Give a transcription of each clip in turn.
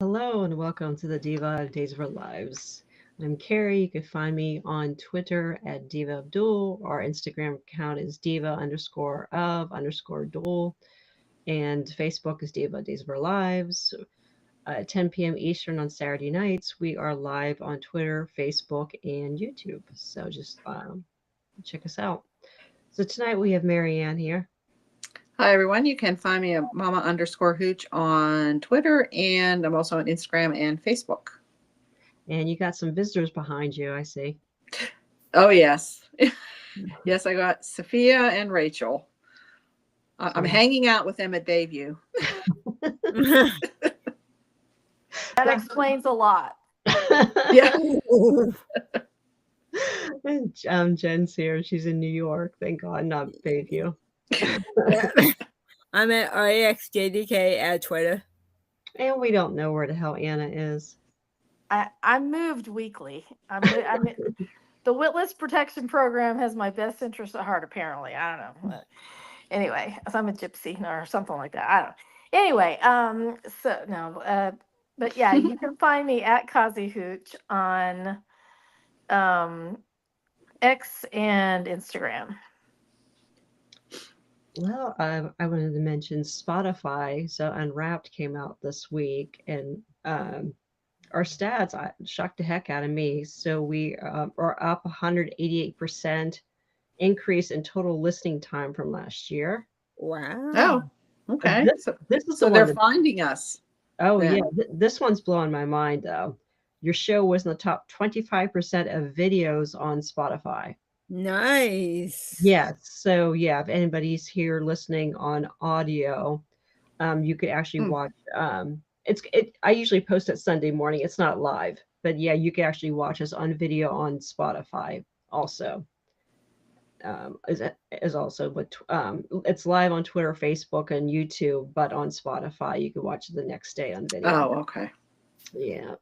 Hello and welcome to the Diva Days of Our Lives. I'm Carrie. You can find me on Twitter at Diva Abdul. Our Instagram account is Diva underscore of underscore Duel. And Facebook is Diva Days of Our Lives. At 10 p.m. Eastern on Saturday nights, we are live on Twitter, Facebook, and YouTube. So just check us out. So tonight we have Marianne here. Hi, everyone. You can find me at mama_hooch on Twitter, and I'm also on Instagram and Facebook. And you got some visitors behind you, I see. Oh, yes. Yes, I got Sophia and Rachel. I'm hanging out with them at Bayview. That explains a lot. Yeah. Jen's here. She's in New York. Thank God, not Bayview. I'm at REXJDK at Twitter. And we don't know where the hell Anna is. I moved weekly. The Witless Protection Program has my best interest at heart, apparently. I don't know. But anyway, so I'm a gypsy or something like that. I don't know. Anyway, but yeah, you can find me at Kazi Hooch on X and Instagram. Well, I wanted to mention Spotify. So Unwrapped came out this week, and our stats shocked the heck out of me. So we are up 188% increase in total listening time from last year. Wow. Oh, okay. This is so they're finding us. Oh, then. yeah. This one's blowing my mind, though. Your show was in the top 25% of videos on Spotify. Nice. Yes. So, yeah, if anybody's here listening on audio, you could actually watch. I usually post it Sunday morning. It's not live, but yeah, you can actually watch us on video on Spotify also. Is also, but it's live on Twitter, Facebook, and YouTube, but on Spotify you can watch it the next day on video. Oh, okay. Yeah.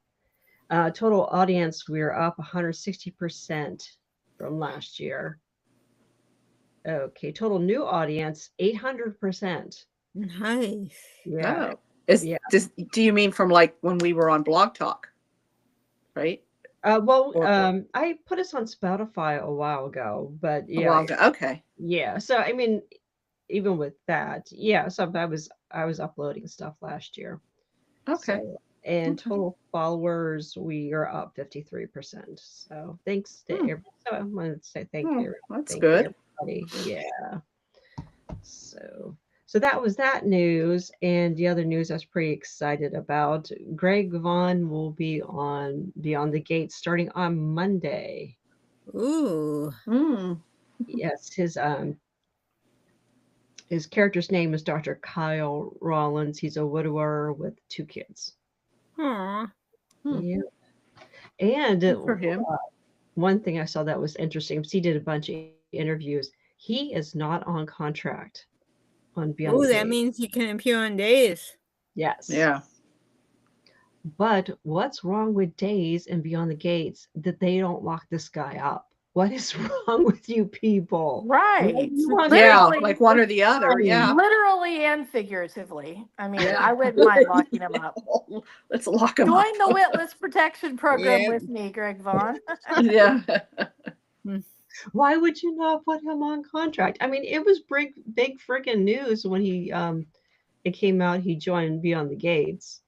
Total audience, we're up 160% from last year. Okay, total new audience 800%. Nice. Yeah. Oh. Do you mean from like when we were on Blog Talk, right? I put us on Spotify a while ago, but yeah. Okay. Yeah. So I mean, even with that, yeah. So I was uploading stuff last year. Okay. So, and total followers, we are up 53%. So thanks to everybody. So I wanted to say thank you. That's good. Everybody. Yeah. So that was that news, and the other news I was pretty excited about. Greg Vaughn will be on Beyond the Gates starting on Monday. Ooh. Yes, his character's name is Dr. Kyle Rollins. He's a widower with 2 kids. Aww. Yeah. And for him. One thing I saw that was interesting because he did a bunch of interviews. He is not on contract on Beyond the Gates. That means he can appear on Days. Yes. Yeah. But what's wrong with Days and Beyond the Gates that they don't lock this guy up? What is wrong with you people? Right. Yeah, like one or the other. Yeah. Literally and figuratively. I mean, I wouldn't mind locking him up. Let's lock him up. Join the Witless Protection Program with me, Greg Vaughn. Yeah. Why would you not put him on contract? I mean, it was big freaking news when it came out he joined Beyond the Gates.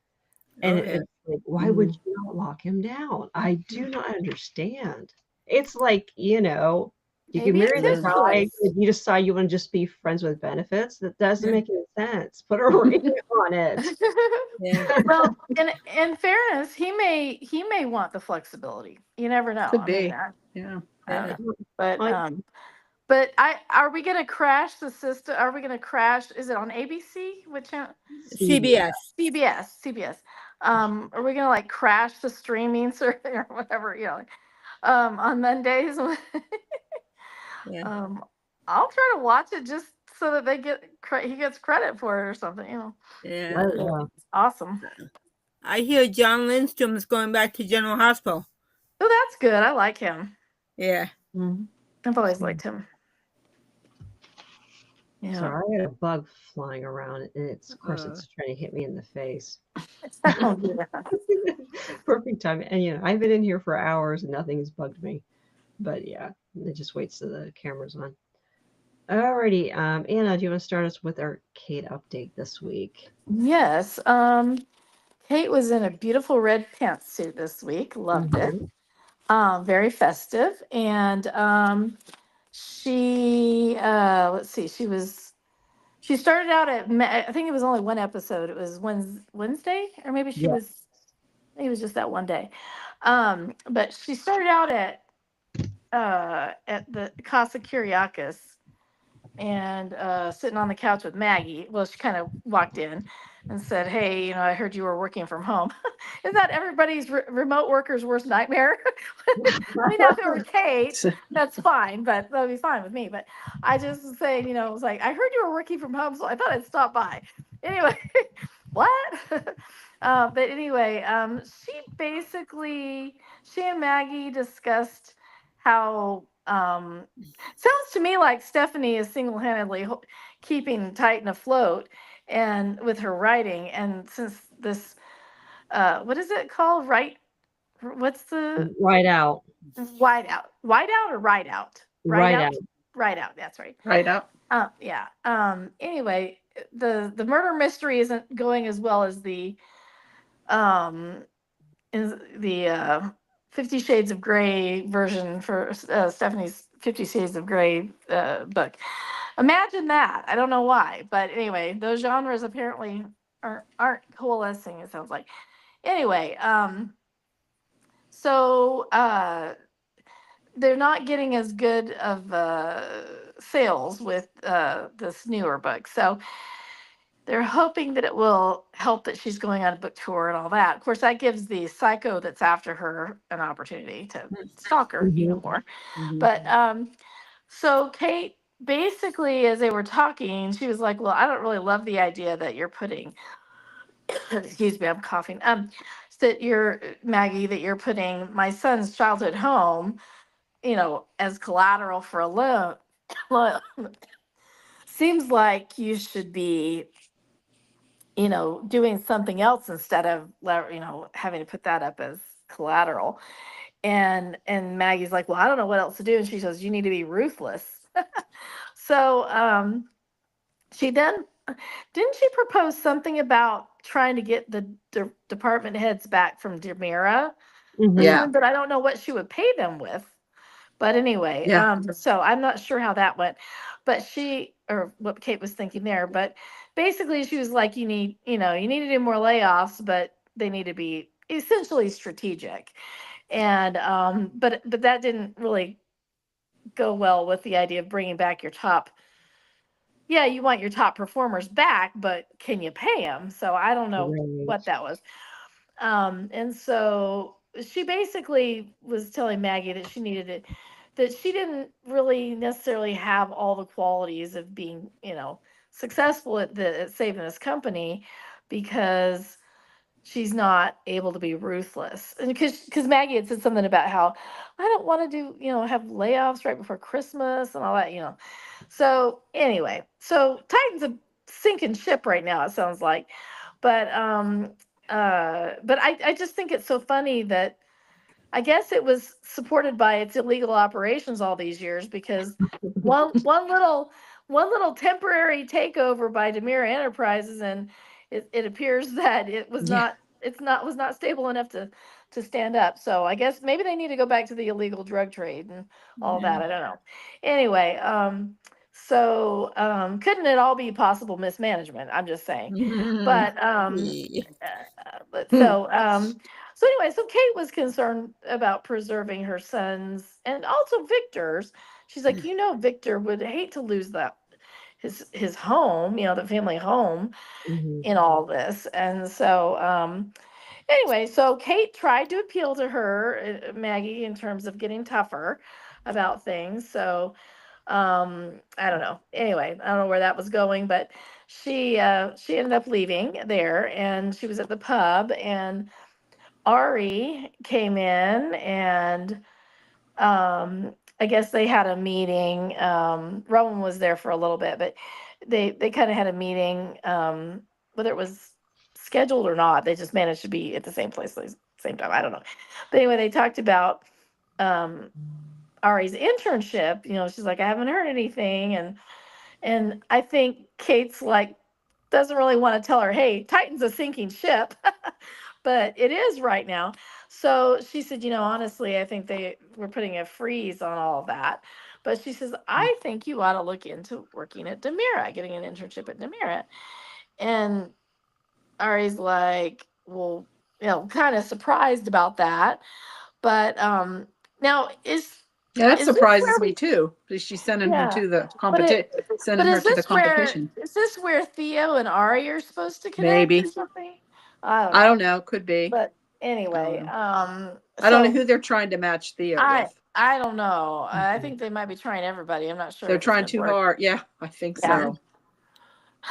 And it's like, why would you not lock him down? I do not understand. It's like, you can marry this guy, you decide you want to just be friends with benefits. That doesn't make any sense. Put a ring on it. Yeah. Well, in fairness, he may want the flexibility. You never know. Could be. Yeah. But are we going to crash the system? Are we going to crash? Is it on ABC? Which channel? CBS. CBS. Are we going to like crash the streaming or whatever, on Mondays? Yeah. I'll try to watch it just so that he gets credit for it or something, Yeah. Awesome. I hear John Lindstrom is going back to General Hospital. Oh, that's good. I like him. Yeah. I've always liked him. So Yeah. I had a bug flying around, and of course, Uh, it's trying to hit me in the face. Oh, yeah. Perfect time. And I've been in here for hours and nothing has bugged me. But yeah, it just waits till the camera's on. Alrighty, Anna, do you want to start us with our Kate update this week? Yes. Kate was in a beautiful red pantsuit this week. Loved it. Mhm. Very festive. And she let's see, she started out at I think it was only one episode. It was Wednesday, or maybe Yeah. maybe it was just that one day. But she started out at the Casa Kyriakis and sitting on the couch with Maggie. Well, she kind of walked in and said, "Hey, I heard you were working from home." Is that everybody's remote worker's worst nightmare? I mean, now if it were Kate, that's fine, but that'd be fine with me. But I just was saying, it was like, I heard you were working from home, so I thought I'd stop by. Anyway, what? But anyway, she and Maggie discussed how sounds to me like Stephanie is single-handedly keeping Titan afloat and with her writing. And since this, what is it called? What's the Right out. white out or ride out? Right out. Right out. That's right. right up. Yeah. Anyway, the murder mystery isn't going as well as um in the 50 Shades of Grey version for Stephanie's 50 Shades of Grey book. Imagine that. I don't know why, but anyway, those genres apparently aren't coalescing. It sounds like. Anyway, so they're not getting as good of sales with this newer book. So they're hoping that it will help that she's going on a book tour and all that. Of course, that gives the psycho that's after her an opportunity to stalk her even more. Mhm. But so Kate, basically, as they were talking, she was like, "Well, I don't really love the idea that you're putting." Excuse me, I'm coughing. That you're Maggie, that you're putting my son's childhood home, as collateral for a loan. Seems like you should be, doing something else instead of, having to put that up as collateral. And Maggie's like, well, I don't know what else to do. And she says, you need to be ruthless. So she then didn't she propose something about trying to get the department heads back from Demira? Mhm. Yeah. But I don't know what she would pay them with. But anyway, Yeah. so I'm not sure how that went, but or what Kate was thinking there. But basically, she was like, you need to do more layoffs, but they need to be essentially strategic. And but that didn't really go well with the idea of bringing back your top. Yeah, you want your top performers back, but can you pay them? So I don't know Right. what that was. And so she basically was telling Maggie that that she didn't really necessarily have all the qualities of being, successful at saving this company, because she's not able to be ruthless. And because Maggie had said something about how I don't want to do, have layoffs right before Christmas and all that. So anyway, so Titan's a sinking ship right now, it sounds like. But but I just think it's so funny that I guess it was supported by its illegal operations all these years, because one little temporary takeover by Demira Enterprises, and it appears that it was Yeah. not stable enough to stand up. So I guess maybe they need to go back to the illegal drug trade and all that. I don't know. Anyway, so couldn't it all be possible mismanagement? I'm just saying. But so anyway, so Kate was concerned about preserving her sons and also Victor's. She's like, Victor would hate to lose that his home, the family home Mhm. in all this. And so anyway, so Kate tried to appeal to her, Maggie, in terms of getting tougher about things. So I don't know. Anyway, I don't know where that was going, but she ended up leaving there, and she was at the pub, and Ari came in, and I guess they had a meeting. Rowan was there for a little bit, but they kind of had a meeting, whether it was scheduled or not. They just managed to be at the same place at the same time. I don't know. But anyway, they talked about Ari's internship. You know, she's like, I haven't heard anything, and I think Kate's like doesn't really want to tell her, hey, Titan's a sinking ship, but it is right now. So she said, you know, honestly, I think they were putting a freeze on all of that. But she says, I think you ought to look into working at Demira, getting an internship at Demira. And Ari's like, well, you know, kind of surprised about that. But now Yeah, that is this surprises where me we, too. She's sending her yeah, to the but competition, but sending her is to the this where competition. Theo and Ari are supposed to connect or Maybe. something? I don't I know. don't know. Could be. But I don't anyway, know. I don't know so who they're trying to match Theo I with. I don't know. I think they might be trying everybody. I'm not sure They're if it's trying going to too work. hard. Yeah, I think Yeah. so.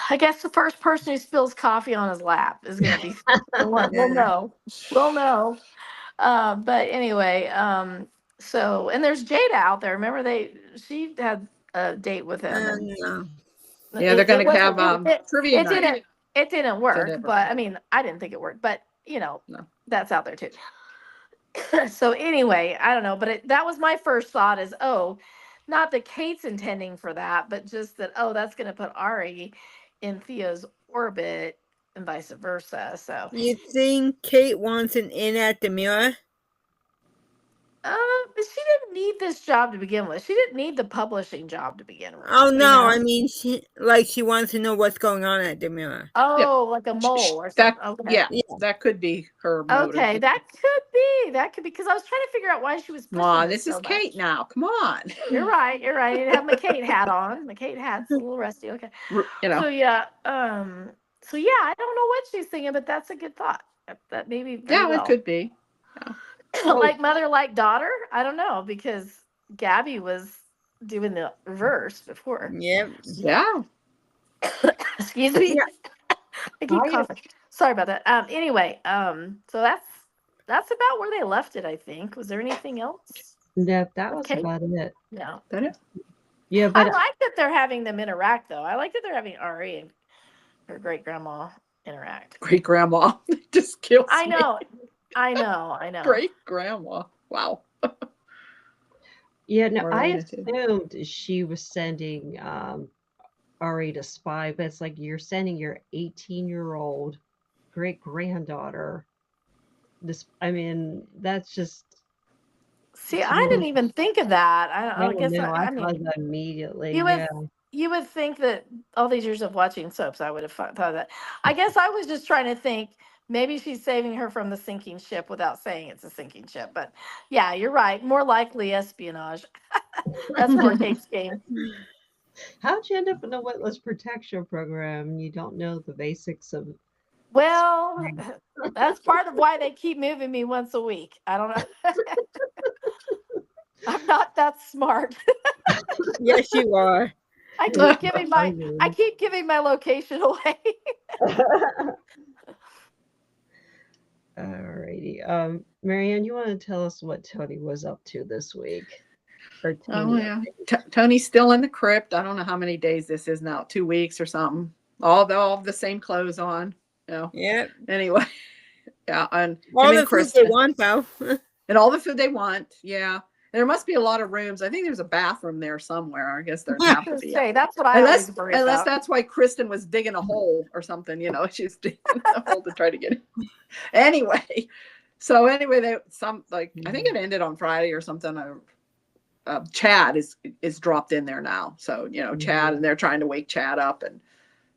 I guess the first person who spills coffee on his lap is going to be the one. We'll Yeah. know. We'll know. But anyway, so and there's Jada out there. Remember she had a date with him, and No. Yeah, they're it going to wasn't have it, trivia it night. didn't work. Didn't But I mean, I didn't think it worked. But you know, No. that's out there too. So anyway, I don't know, but that was my first thought is, oh, not that Kate's intending for that, but just that, oh, that's going to put Ari in Theo's orbit and vice versa. So, You think Kate wants an in at the mirror? but she didn't need this job to begin with. She didn't need the publishing job to begin with. Oh you no, know? I mean she wants to know what's going on at the mirror. Oh, like a mole or That something. Okay. yeah, that could be her motive. Okay, that could be. That could be because I was trying to figure out why she was pushing Come on, this this so is Kate much. now. Come on. You're right. You're right. You have my Kate hat on. My Kate hat's a little rusty. Okay. You know. So yeah. So yeah, I don't know what she's thinking, but that's a good thought. That maybe very Yeah, well. it could be. Like mother, like daughter. I don't know because Gabby was doing the reverse before. Yep. Yeah. Excuse me. Yeah. I keep coughing. Sorry about that. Anyway, so that's about where they left it. I think. Was there anything else? Yeah, that was Okay. about it. No. That it? Yeah, I but like that they're having them interact, though. I like that they're having Ari and her great grandma interact. Great grandma just kills I me. know. I know. Great grandma. Wow. yeah, no, Or I relative. assumed she was sending Ari to spy, but it's like you're sending your 18-year-old great granddaughter. This, I mean, that's just. See, I didn't even think of that. I I don't guess know. I I thought mean, that immediately. you would Yeah. you would think that all these years of watching soaps, I would have thought of that. I guess I was just trying to think maybe she's saving her from the sinking ship without saying it's a sinking ship. But yeah, you're right. More likely espionage. That's more Kate's game. How'd you end up in a witness protection program and you don't know the basics of? Well, that's part of why they keep moving me once a week. I don't know. I'm not that smart. Yes, you are. I keep giving my location away. Alrighty. Marianne, you want to tell us what Tony was up to this week? Or Oh Tony? yeah. Tony's still in the crypt. I don't know how many days this is now. 2 weeks or something. All the same clothes on. You know. Yep. Anyway. Yeah. And All him the and food they Kristen. want though. And all the food they want. Yeah. There must be a lot of rooms. I think there's a bathroom there somewhere. I guess there have to be. Say that's what I always worry Unless about. that's why Kristen was digging a hole or something, you know, she's digging a hole to try to get it. Anyway, they I think it ended on Friday or something. Chad is dropped in there now. So, you know, Chad, and they're trying to wake Chad up, and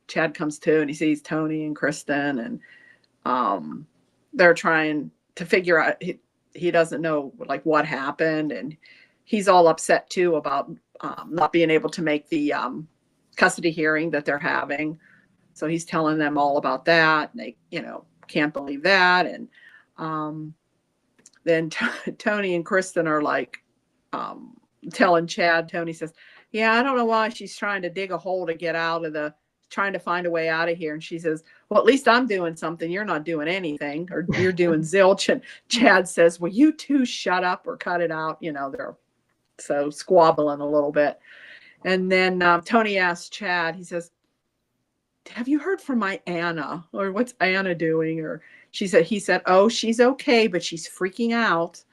Chad comes to and he sees Tony and Kristen, and they're trying to figure out, he doesn't know like what happened, and he's all upset too about not being able to make the custody hearing that they're having. So he's telling them all about that, and they, you know, can't believe that. And then Tony and Kristen are like telling Chad. Tony says, yeah, I don't know why she's trying to dig a hole to get out of trying to find a way out of here. And she says, well, at least I'm doing something. You're not doing anything, or you're doing zilch. And Chad says, well, you two shut up or cut it out. You know, they're so squabbling a little bit. And then Tony asks Chad, he says, have you heard from my Anna? Or what's Anna doing? Or he said, oh, she's okay, but she's freaking out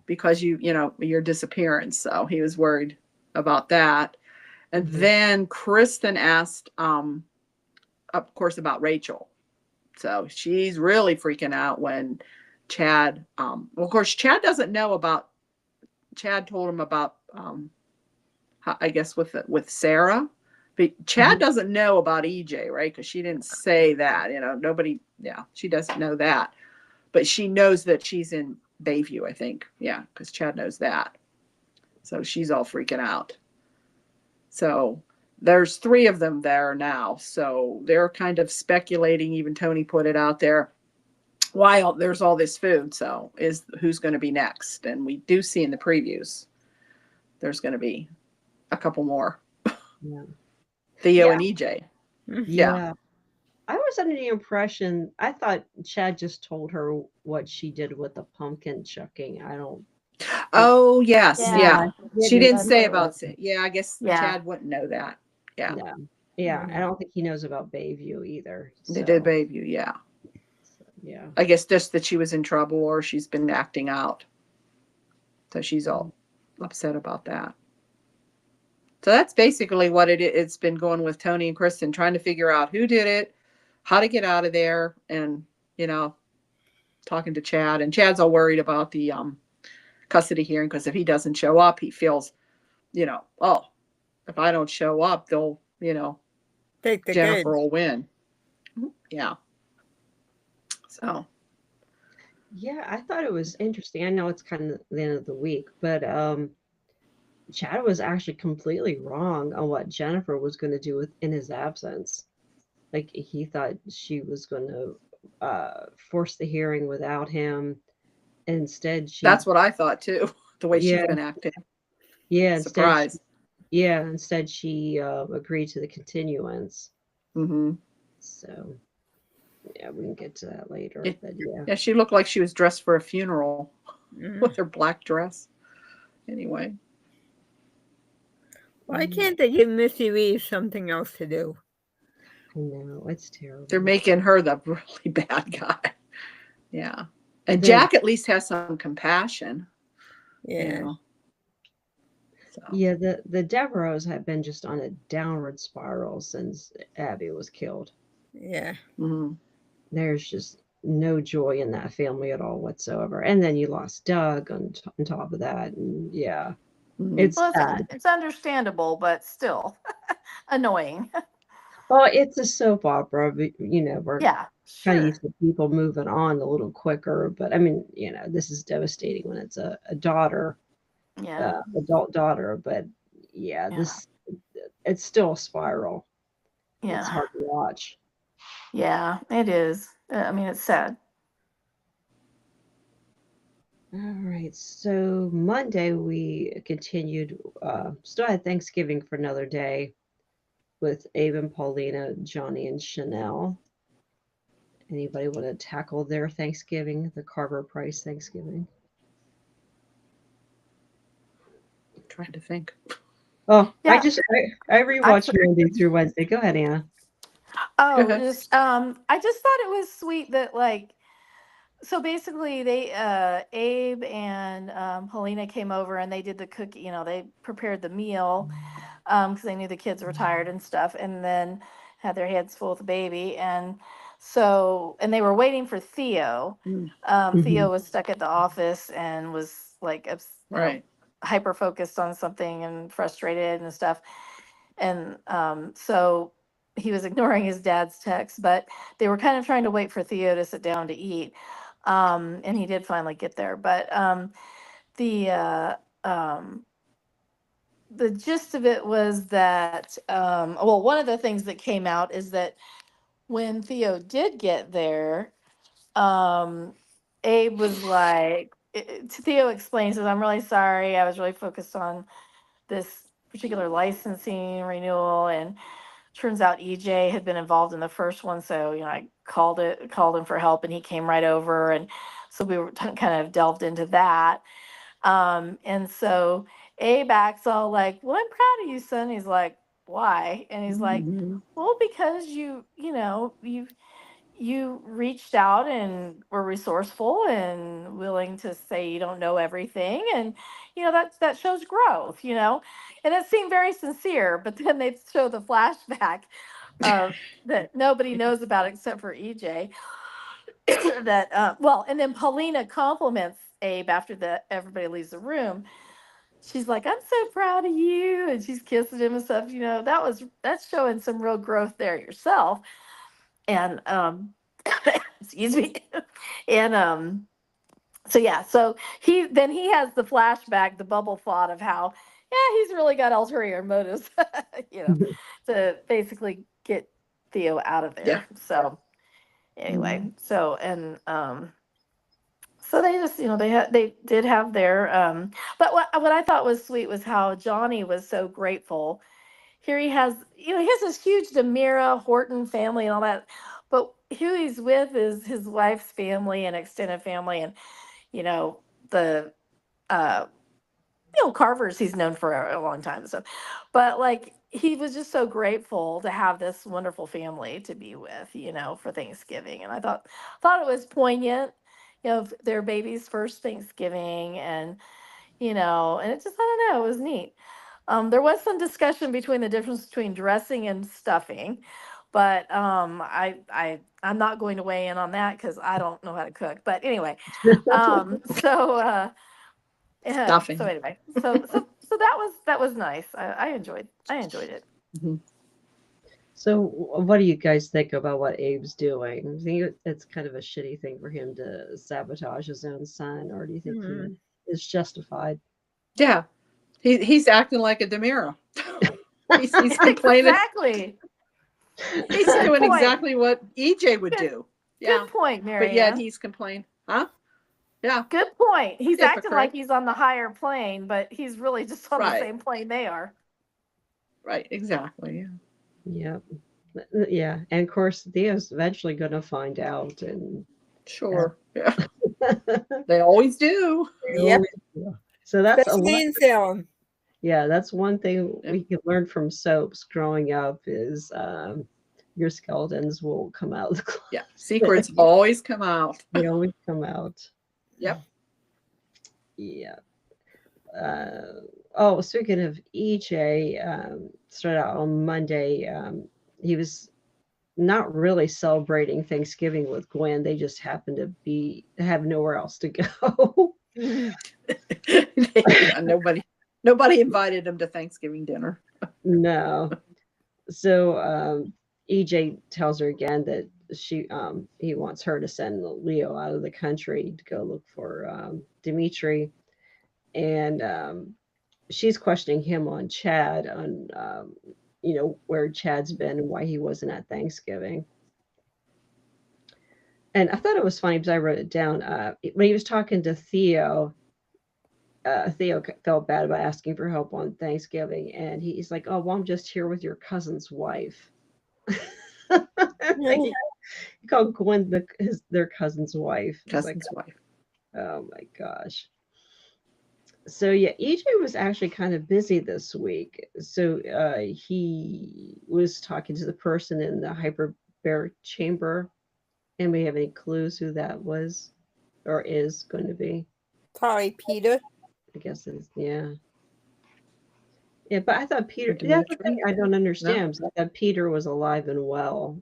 because your disappearance. So he was worried about that. And then Kristen asked, of course, about Rachel. So she's really freaking out when Chad, well, of course, Chad told him about, I guess with Sarah, but Chad doesn't know about EJ, right? Because she didn't say that, she doesn't know that, but she knows that she's in Bayview, I think. Yeah. Because Chad knows that. So she's all freaking out. So there's 3 of them there now. So they're kind of speculating, even Tony put it out there, while there's all this food. So who's going to be next? And we do see in the previews, there's going to be a couple more. Yeah. Theo and EJ. Yeah. I was under the impression, I thought Chad just told her what she did with the pumpkin chucking. I don't. Oh, yes. Yeah. She didn't say about it. Yeah, I guess Chad wouldn't know that. Yeah. Yeah. I don't think he knows about Bayview either. They did Bayview, yeah. So, yeah. I guess just that she was in trouble or she's been acting out. So she's all upset about that. So that's basically what it's been going with Tony and Kristen, trying to figure out who did it, how to get out of there, and, talking to Chad. And Chad's all worried about the custody hearing, because if he doesn't show up, he feels, oh, if I don't show up, they'll, take the Jennifer kids. will win. Yeah. So. Yeah, I thought it was interesting. I know it's kind of the end of the week, but Chad was actually completely wrong on what Jennifer was going to do in his absence. Like, he thought she was going to force the hearing without him. Instead, that's what I thought too. The way she's been acting. Yeah. Surprise. Instead she agreed to the continuance. So, yeah, we can get to that later. Yeah, she looked like she was dressed for a funeral with her black dress. Anyway. Why can't they give Missy Reeves something else to do? I know, it's terrible. They're making her the really bad guy. Yeah. And Jack at least has some compassion. Yeah. So. Yeah, the Devereaux have been just on a downward spiral since Abby was killed. Yeah. There's just no joy in that family at all whatsoever. And then you lost Doug on top of that. And it's sad. It's understandable, but still annoying. Well, it's a soap opera, but, we're kind of used to people moving on a little quicker. But I mean, this is devastating when it's a daughter, adult daughter. But it's still a spiral. Yeah. It's hard to watch. Yeah, it is. I mean, it's sad. All right. So Monday we continued, still had Thanksgiving for another day with Abe and Paulina, Johnny and Chanel. Anybody want to tackle their Thanksgiving, the Carver Price Thanksgiving? I'm trying to think. Oh, I rewatched Monday through Wednesday. Go ahead, Anna. Oh, I just thought it was sweet that, like, so basically they Abe and Paulina came over and they did the cookie, they prepared the meal because they knew the kids were tired and stuff, and then had their hands full with the baby. And so, and they were waiting for Theo. Theo was stuck at the office and was like hyper focused on something and frustrated and stuff. And so he was ignoring his dad's text, but they were kind of trying to wait for Theo to sit down to eat. And he did finally get there. But the gist of it was that, one of the things that came out is that when Theo did get there, Abe was like, Theo explains, says, I'm really sorry. I was really focused on this particular licensing renewal, and turns out EJ had been involved in the first one. So, I called him for help, and he came right over. And so we were kind of delved into that. And so Abe acts all like, well, I'm proud of you, son. He's like, why? And he's like, Mhm. well, because you reached out and were resourceful and willing to say you don't know everything, and that shows growth, and it seemed very sincere. But then they show the flashback that nobody knows about except for EJ. That well, and then Paulina compliments Abe after everybody leaves the room. She's like, I'm so proud of you, and she's kissing him and stuff. That's showing some real growth there yourself. And excuse me. And so yeah, so he has the flashback, the bubble thought of how, yeah, he's really got ulterior motives, to basically get Theo out of Yeah. there. So anyway, so they just, they did have their but what I thought was sweet was how Johnny was so grateful. Here he has this huge Demira Horton family and all that, but who he's with is his wife's family and extended family, and the uh Carver's he's known for a long time. So, but like he was just so grateful to have this wonderful family to be with, for Thanksgiving. And I thought it was poignant, their baby's first Thanksgiving, and it just, I don't know, it was neat. There was some discussion between the difference between dressing and stuffing, but I'm not going to weigh in on that because I don't know how to cook. But anyway, so yeah, Stuffing. so anyway, so that was nice. I enjoyed it. Mhm. So, what do you guys think about what Abe's doing? Do you think it's kind of a shitty thing for him to sabotage his own son, or do you think Hmm. he is justified? Yeah. He's acting like a Demira. he's complaining. Exactly. He's Good doing point. exactly what EJ would Good- do. Yeah. Good point, Mary But yet Ann. he's complaining. Huh? Yeah. Good point. He's acting Hypocrite. like he's on the higher plane, but he's really just on the Right. same plane they are. Right. Exactly. Yeah. Yep. Yeah, and of course Theo's eventually going to find out, and Sure. Yeah. They always do. Yep. So that's a Especially lot. in Salem. Yeah, that's one thing Yeah. we can learn from soaps growing up is your skeletons will come out of the closet. Yeah. Secrets always come out. They always come out. Yep. Yeah. Oh, speaking of EJ, started out on Monday. He was not really celebrating Thanksgiving with Gwen. They just happened to have nowhere else to go. Yeah, nobody invited him to Thanksgiving dinner. No. So EJ tells her again that he wants her to send Leo out of the country to go look for Dimitri, and she's questioning him on Chad, on where Chad's been and why he wasn't at Thanksgiving. And I thought it was funny because I wrote it down. When he was talking to Theo, Theo felt bad about asking for help on Thanksgiving, and he's like, "Oh, well, I'm just here with your cousin's wife." Like, he called Gwen their cousin's wife. It's like, Cousin's wife. oh my gosh. So yeah, EJ was actually kind of busy this week. So he was talking to the person in the hyperbaric chamber. Anybody have any clues who that was or is going to be? Probably Peter. I guess it's, yeah. Yeah, but I thought Peter, Or that's the thing Dimitri? I don't understand. because I thought Peter was alive and well.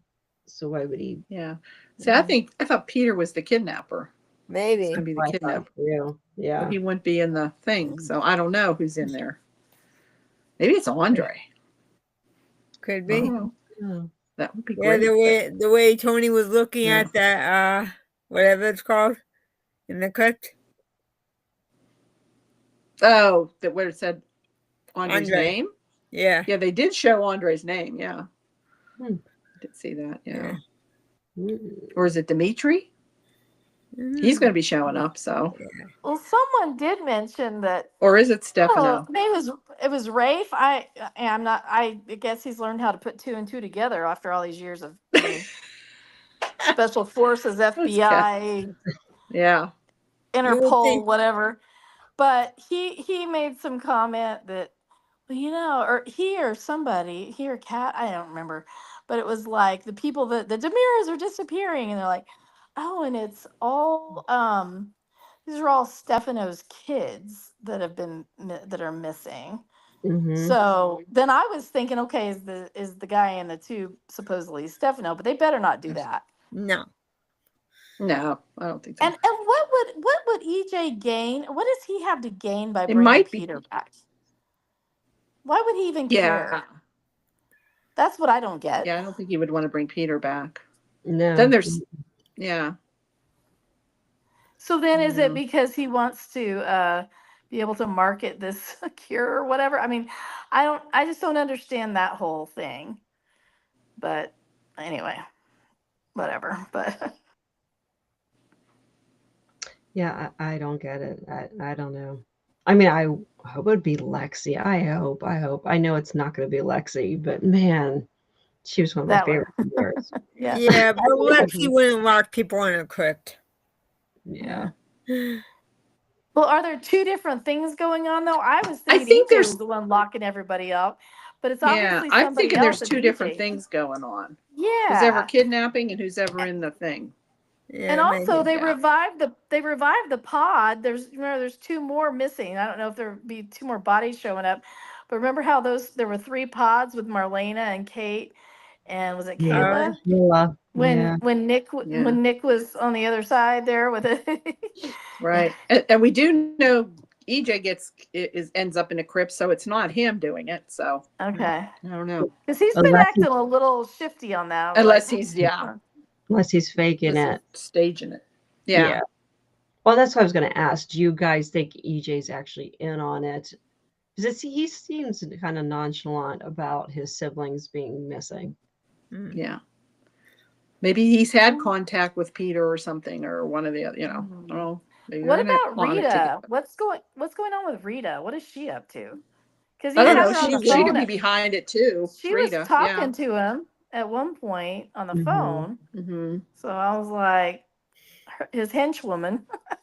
So why would he? Yeah. See, I thought Peter was the kidnapper. Maybe. He's gonna be the I thought kidnapper. too. Yeah. But he wouldn't be in the thing, so I don't know who's in there. Maybe it's Andre. Could be. Oh, Oh. that would be Yeah, great. the way Tony was looking Yeah. at that whatever it's called in the cut. Oh, where it said Andre's Andre. name? Yeah. Yeah, they did show Andre's name. Yeah. Hmm. I did see that. Yeah. Mm. Or is it Dimitri? He's going to be showing up. So, Well, someone did mention that. or is it Oh, Stefano? maybe it was Rafe. I'm not. I guess he's learned how to put two and two together after all these years of being special forces, FBI, Yeah. Interpol, think- whatever. But he made some comment that well, or he or somebody, he or Cat, I don't remember, but it was like the people that the Demiras are disappearing, and they're like, oh, and it's all these are all Stefano's kids that have been that are missing. Mm-hmm. So then I was thinking, okay, is the guy in the tube supposedly Stefano? But they better not do that. No. No, I don't think so. And what would EJ gain? What does he have to gain by It bringing might be- Peter back? Why would he even Yeah. care? That's what I don't get. Yeah, I don't think he would want to bring Peter back. No. Then there's, yeah. So then is it Yeah. because he wants to be able to market this cure or whatever? I mean, I just don't understand that whole thing. But anyway, whatever. But Yeah, I don't get it. I don't know. I mean, I hope it would be Lexi. I hope. I know it's not going to be Lexi, but man, she was one of my That favorite players. yeah. Yeah, but Lexi wouldn't lock people in a crypt. Yeah. Well, are there two different things going on though? I was I thinking think EJ there's- was the one locking everybody up, but it's Yeah, obviously I'm somebody thinking there's else two at different EJ. things going on. Yeah. Who's ever kidnapping and who's ever in the thing. Yeah, And also, maybe. they revived the pod. There's two more missing. I don't know if there'll be two more bodies showing up, but remember how there were three pods with Marlena and Kate, and was it Yeah. Kayla? Willa. When Yeah. when Nick Yeah. when Nick was on the other side there with it. Right. And we do know EJ ends up in a crypt, so it's not him doing it. So Okay, I don't know. because he's been Unless acting a little shifty on that. Unless Like, he's, yeah, Unless he's faking unless it. he's staging it. Yeah. Well, that's what I was going to ask. Do you guys think EJ's actually in on it? Because he seems kind of nonchalant about his siblings being missing. Mm. Yeah. Maybe he's had contact with Peter or something, or one of the other, I don't know. Maybe what they're in it about on it Rita? together. What's going on with Rita? What is she up to? Because I don't know. her on the She phone could be at- behind it too. She Rita. was talking to him at one point on the Mhm. phone. Yeah. Mm-hmm. So I was like, his henchwoman. I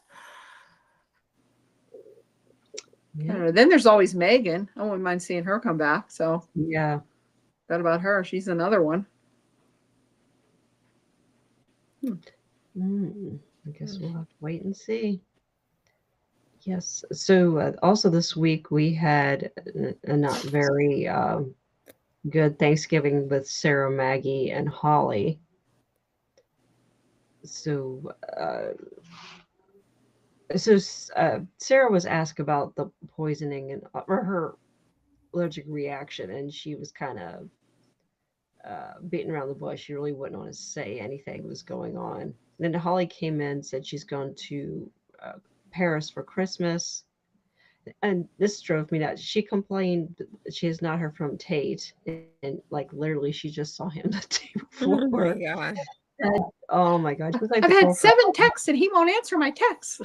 Yeah. don't know. Then there's always Megan. I wouldn't mind seeing her come back. So Yeah. what about her? She's another one. I guess we'll have to wait and see. Yes. So also this week we had a not very good Thanksgiving with Sarah, Maggie, and Holly. So Sarah was asked about the poisoning and or her allergic reaction, and she was kind of beating around the bush. She really wouldn't want to say anything was going on. Then Holly came in, said she's going to Paris for Christmas. And this drove me nuts. She complained that she has not heard from Tate. And like literally she just saw him the day Oh before. my God. Oh my God. She was like I've the had whole 7 texts and he won't answer my texts.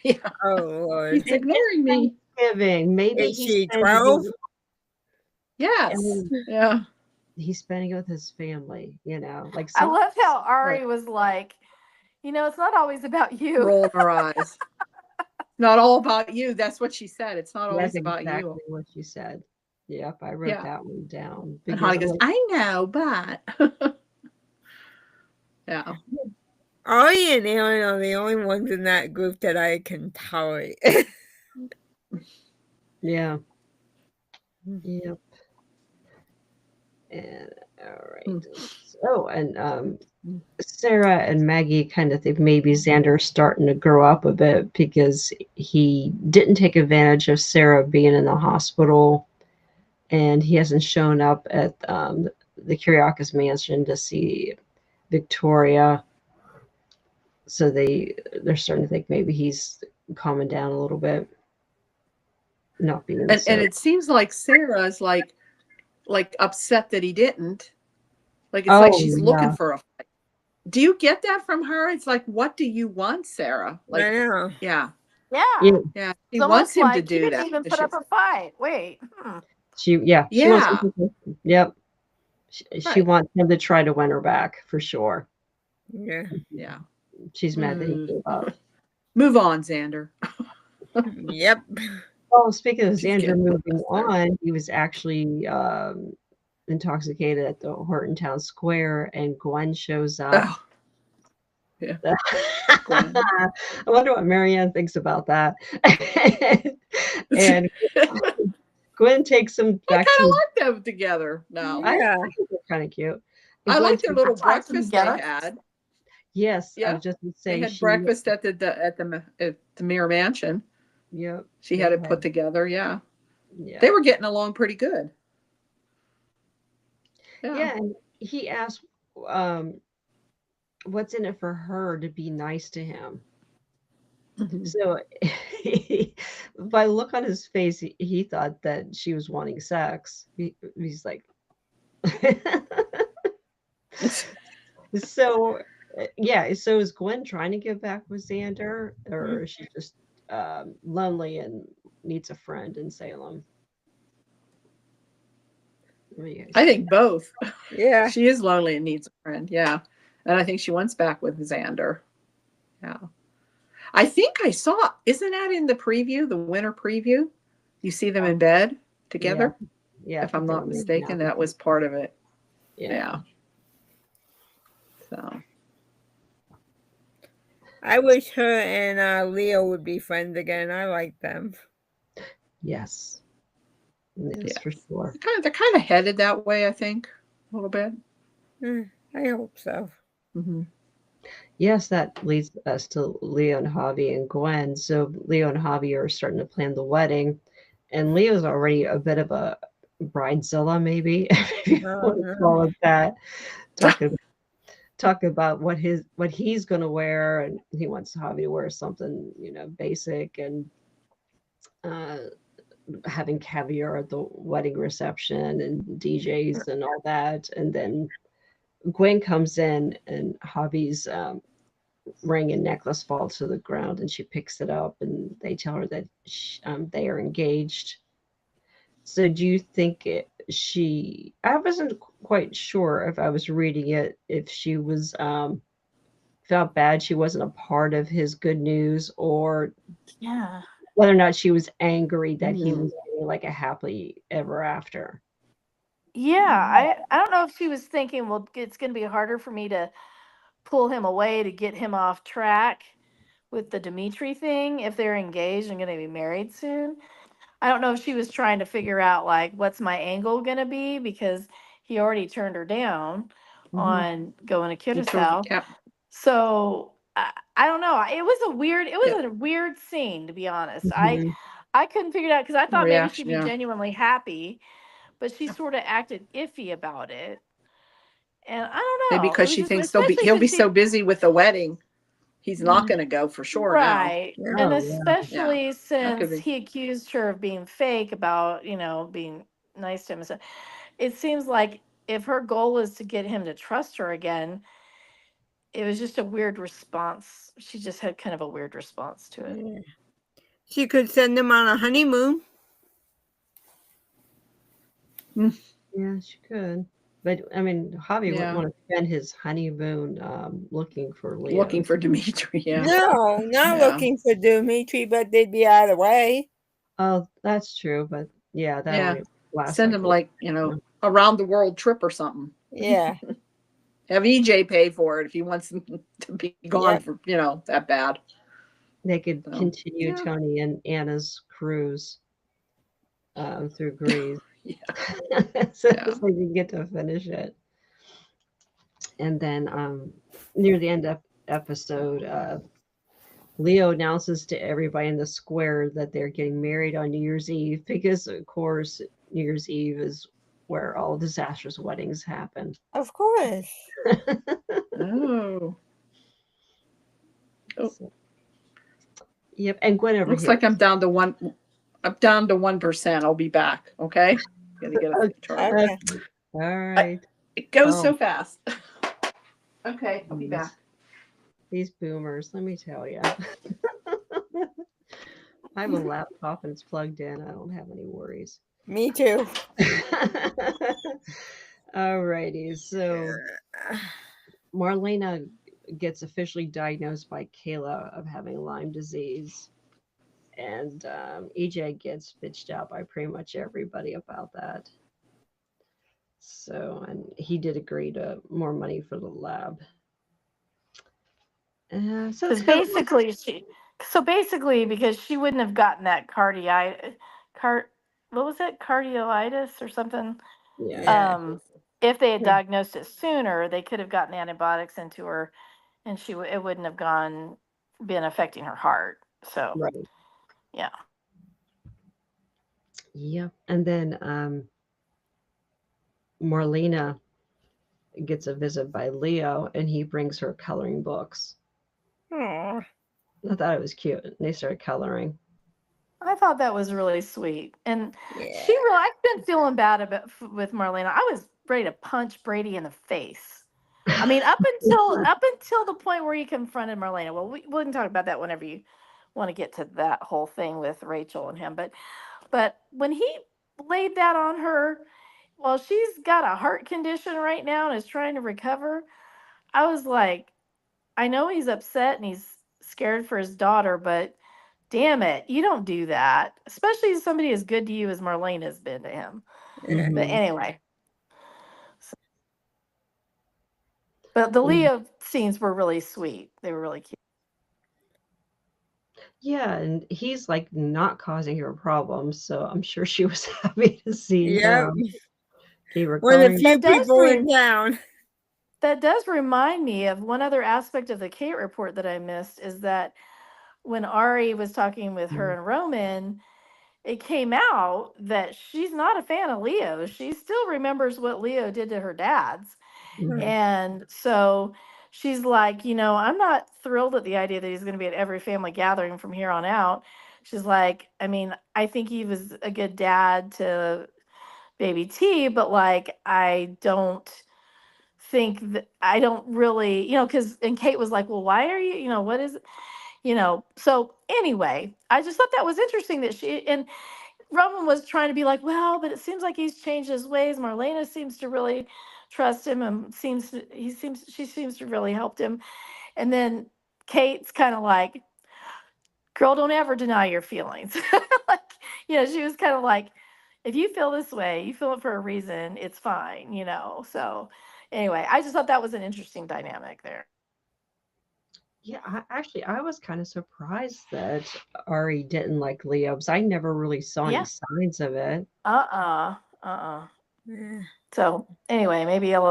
Yeah. Oh Lord. He's ignoring me. Thanksgiving. Maybe Is he's she spending 12? Yes. And- Yeah. he's spending it with his family, like I some, love how Ari Right. was like, it's not always about you. Rolling her eyes. Not all about you. That's what she said. It's not always that's about exactly you. what she said. Yep, I wrote Yeah. that one down. And because Holly I'm goes, like, I know, but yeah. Ari and Aaron are the only ones in that group that I can tolerate. yeah. Yep. And all right. So, and Sarah and Maggie kind of think maybe Xander's starting to grow up a bit because he didn't take advantage of Sarah being in the hospital, and he hasn't shown up at the Kyriakis mansion to see Victoria. So they're starting to think maybe he's calming down a little bit, not being And so. it seems like Sarah's like upset that he didn't. Like it's Oh, like she's looking yeah. for a fight. Do you get that from her? It's like, what do you want, Sarah? I Like, know. yeah, Yeah. Yeah, yeah. She It's wants almost him like to he do didn't that. even but put up she's- a fight. Wait. she wants Yeah. yep. She Right. wants him to try to win her back for sure. Yeah. Yeah. She's mad that he Mm. gave up. Move on, Xander. Yep. Oh, speaking of She's Xander getting moving close there. on, he was actually intoxicated at the Horton Town Square, and Gwen shows up. Oh, yeah. I Gwen. wonder what Marianne thinks about that. And Gwen takes him I back kind of to. like them together now. Yeah. I think they're kind of cute. And I Gwen like their takes, little That's why I can breakfast get they her. had. yes, I Yeah, was just going to they say had she. breakfast at the Mirror Mansion. Yep. She they had it put together. Yeah, Yeah. they were getting along pretty good. Yeah, Yeah. and he asked, what's in it for her to be nice to him? Mhm. So by the look on his face, he thought that she was wanting sex. He's like, so yeah. So is Gwen trying to get back with Xander, or is she just lonely and needs a friend in Salem? What do you guys I think? think both. Yeah. She is lonely and needs a friend. Yeah, and I think she wants back with Xander. Yeah, I think I saw. Isn't that in the preview, the winter preview? You see them in bed Yeah, together. yeah. I If I'm think they not were making mistaken, out. that was part of it. Yeah. Yeah. So I wish her and Leo would be friends again. I like them. Yes. Yes, Yeah. for sure. they're kind of headed that way, I think, a little bit. I hope so. Mm-hmm. Yes, that leads us to Leo and Javi and Gwen. So Leo and Javi are starting to plan the wedding, and Leo's already a bit of a bridezilla, maybe if you want to call it that. Talk about what he's going to wear, and he wants Javi to wear something basic, and having caviar at the wedding reception and DJs and all that, and then Gwen comes in and Javi's ring and necklace fall to the ground, and she picks it up, and they tell her that they are engaged. So do you think I wasn't quite sure if I was reading it, if she was felt bad she wasn't a part of his good news, or Yeah. whether or not she was angry that he Mhm. was getting like a happily ever after. Yeah, I don't know if she was thinking, well, it's going to be harder for me to pull him away to get him off track with the Dimitri thing if they're engaged and going to be married soon. I don't know if she was trying to figure out like what's my angle going to be because he already turned her down Mhm. on going to You told- Curacao. yeah. So I don't know. It was a weird scene, to be honest. Mhm. I couldn't figure it out because I thought maybe Reaction, she'd be yeah. genuinely happy, but she sort of acted iffy about it. And I don't know. Maybe because It was she just, thinks especially he'll be 'cause so busy with the wedding, he's not going to go for sure right. now. And Oh, yeah. especially That could since be. he accused her of being fake about, being nice to him and stuff. It seems like if her goal is to get him to trust her again, it was just a weird response. She just had kind of a weird response to it. Yeah. She could send them on a honeymoon. Yeah, she could. But I mean, Javi wouldn't Yeah. want to spend his honeymoon looking for Leo. Looking for Dimitri, yeah. No, not Yeah. looking for Dimitri, but they'd be out of the way. Oh, that's true. But yeah, that Yeah. only lasts Send like him a like, week. around the world trip or something. Yeah. Have EJ pay for it if he wants them to be gone Yep. for, that bad. They could So, continue yeah. Tony and Anna's cruise through Greece. Yeah. So Yeah. they can get to finish it. And then near the end of episode, Leo announces to everybody in the square that they're getting married on New Year's Eve because, of course, New Year's Eve is where all disastrous weddings happen. Of course. Oh. So, yep, and Gwen over Looks here. like I'm down to 1%. I'll be back. Okay. Gotta get a charge. Okay. All right. It goes Oh. so fast. Okay, I'll be back. These boomers, let me tell you. I have a laptop and it's plugged in. I don't have any worries. Me too. Alrighty, so Marlena gets officially diagnosed by Kayla of having Lyme disease. And EJ gets bitched out by pretty much everybody about that. So, and he did agree to more money for the lab. So Because basically, because she wouldn't have gotten that what was it, cardiolitis or something. Yeah. If they had Yeah. diagnosed it sooner, they could have gotten antibiotics into her, and it wouldn't have been affecting her heart. So right. yeah. Yep. And then Marlena gets a visit by Leo, and he brings her coloring books. Aw. I thought it was cute. And they started coloring. I thought that was really sweet, and Yeah. I've been feeling bad with Marlena. I was ready to punch Brady in the face. I mean, up until the point where he confronted Marlena. Well, we can talk about that whenever you want to get to that whole thing with Rachel and him. But when he laid that on her, well, she's got a heart condition right now and is trying to recover. I was like, I know he's upset and he's scared for his daughter, but damn it, you don't do that, especially somebody as good to you as Marlene has been to him. Yeah. But Mhm. anyway, but the Yeah. Leo scenes were really sweet. They were really cute. Yeah, and he's like not causing her problems, so I'm sure she was happy to see Yep. him. Gave her One of the coloring. few That does people in town. That does remind me of one other aspect of the Kate report that I missed, is that when Ari was talking with her and Roman, it came out that she's not a fan of Leo. She still remembers what Leo did to her dads. Mhm. And so she's like, I'm not thrilled at the idea that he's going to be at every family gathering from here on out. She's like, I mean, I think he was a good dad to baby T, but like, I don't I don't really, because, and Kate was like, well, why are you, what is it? So anyway, I just thought that was interesting that and Roman was trying to be like, well, but it seems like he's changed his ways. Marlena seems to really trust him and she seems to really helped him. And then Kate's kind of like, girl, don't ever deny your feelings. Like, she was kind of like, if you feel this way, you feel it for a reason, it's fine, So anyway, I just thought that was an interesting dynamic there. Yeah, I was kind of surprised that Ari didn't like Leo because I never really saw Yeah. any signs of it. Yeah. So anyway, maybe it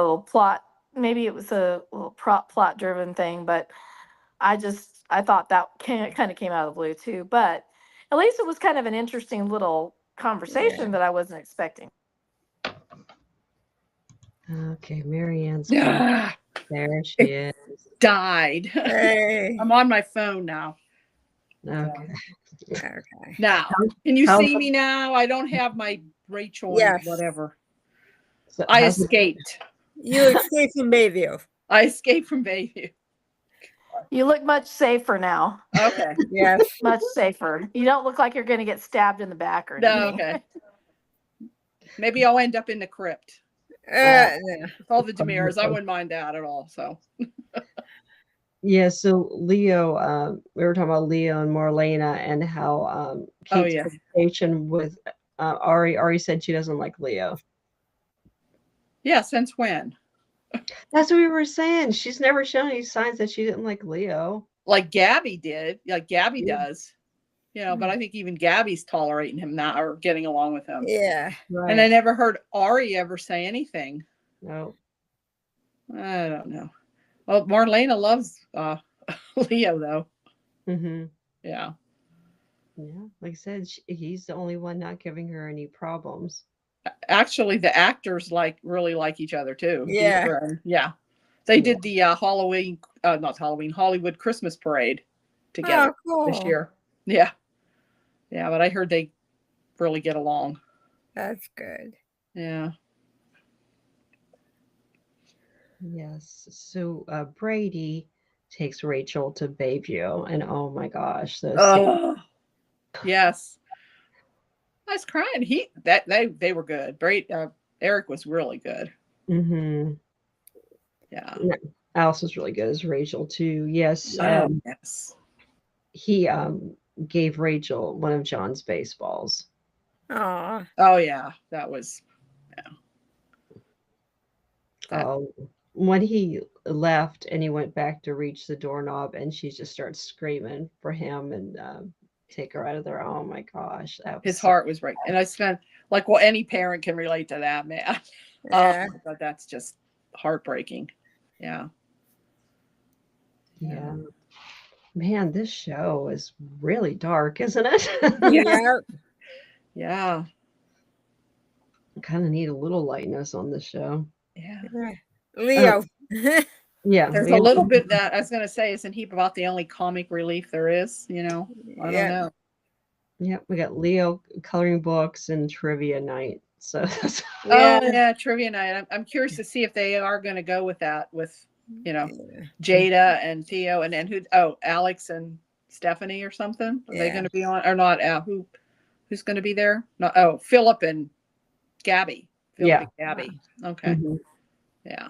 was a little plot driven thing, but I thought that kind of came out of the blue too. But at least it was kind of an interesting little conversation that I wasn't expecting. Okay, Marianne's coming. There she is. Died. Hey. I'm on my phone now. Okay. Okay. Now, can you how's see the- me now? I don't have my Rachel Yes. and whatever. So I how's the- escaped. You escaped from Bayview. I escaped from Bayview. You look much safer now. Okay. Yes. Much safer. You don't look like you're going to get stabbed in the back or No, anything. okay. Maybe I'll end up in the crypt. No. With all the Demirs, I wouldn't mind that at all. So Yeah, so Leo, we were talking about Leo and Marlena and how Kate's yeah. conversation with Ari. Ari said she doesn't like Leo. Yeah, since when? That's what we were saying. She's never shown any signs that she didn't like Leo. Like Gabby did. Like Gabby Yeah. does. But I think even Gabby's tolerating him now or getting along with him. Yeah. Right. And I never heard Ari ever say anything. No. I don't know. Well, Marlena loves Leo though. Mm-hmm. Yeah. Yeah, like I said, he's the only one not giving her any problems. Actually, the actors really like each other too. Yeah. Yeah. They did the Hollywood Christmas parade together Oh, this cool. year. Yeah. Yeah, but I heard they really get along. That's good. Yeah. Yes. So Brady takes Rachel to Bayview, and oh my gosh, those Oh. Yes. I was crying. They were good. Eric was really good. Mm-hmm. Yeah. Alice was really good as Rachel too. Yes. Yes. He gave Rachel one of John's baseballs. Aw. Oh yeah, that was That- When he left and he went back to reach the doorknob, and she just starts screaming for him and take her out of there. Oh my gosh, that was his heart was right. And I spent like, well, any parent can relate to that, man. Yeah. Oh my God, that's just heartbreaking. Yeah. Yeah. Man, this show is really dark, isn't it? Yeah. Yeah. Kind of need a little lightness on this show. Yeah. Leo. Yeah, There's a little bit that I was going to say, isn't he about the only comic relief there is? You know, I don't know. Yeah, we got Leo coloring books and trivia night. So that's Yeah. Oh yeah, trivia night. I'm curious to see if they are going to go with that, with Jada and Theo and who? Oh, Alex and Stephanie or something. Are they Yeah. going to be on or not? Who's going to be there? No, oh, Philip and Gabby. Philip and Gabby. Okay. Mhm. Yeah.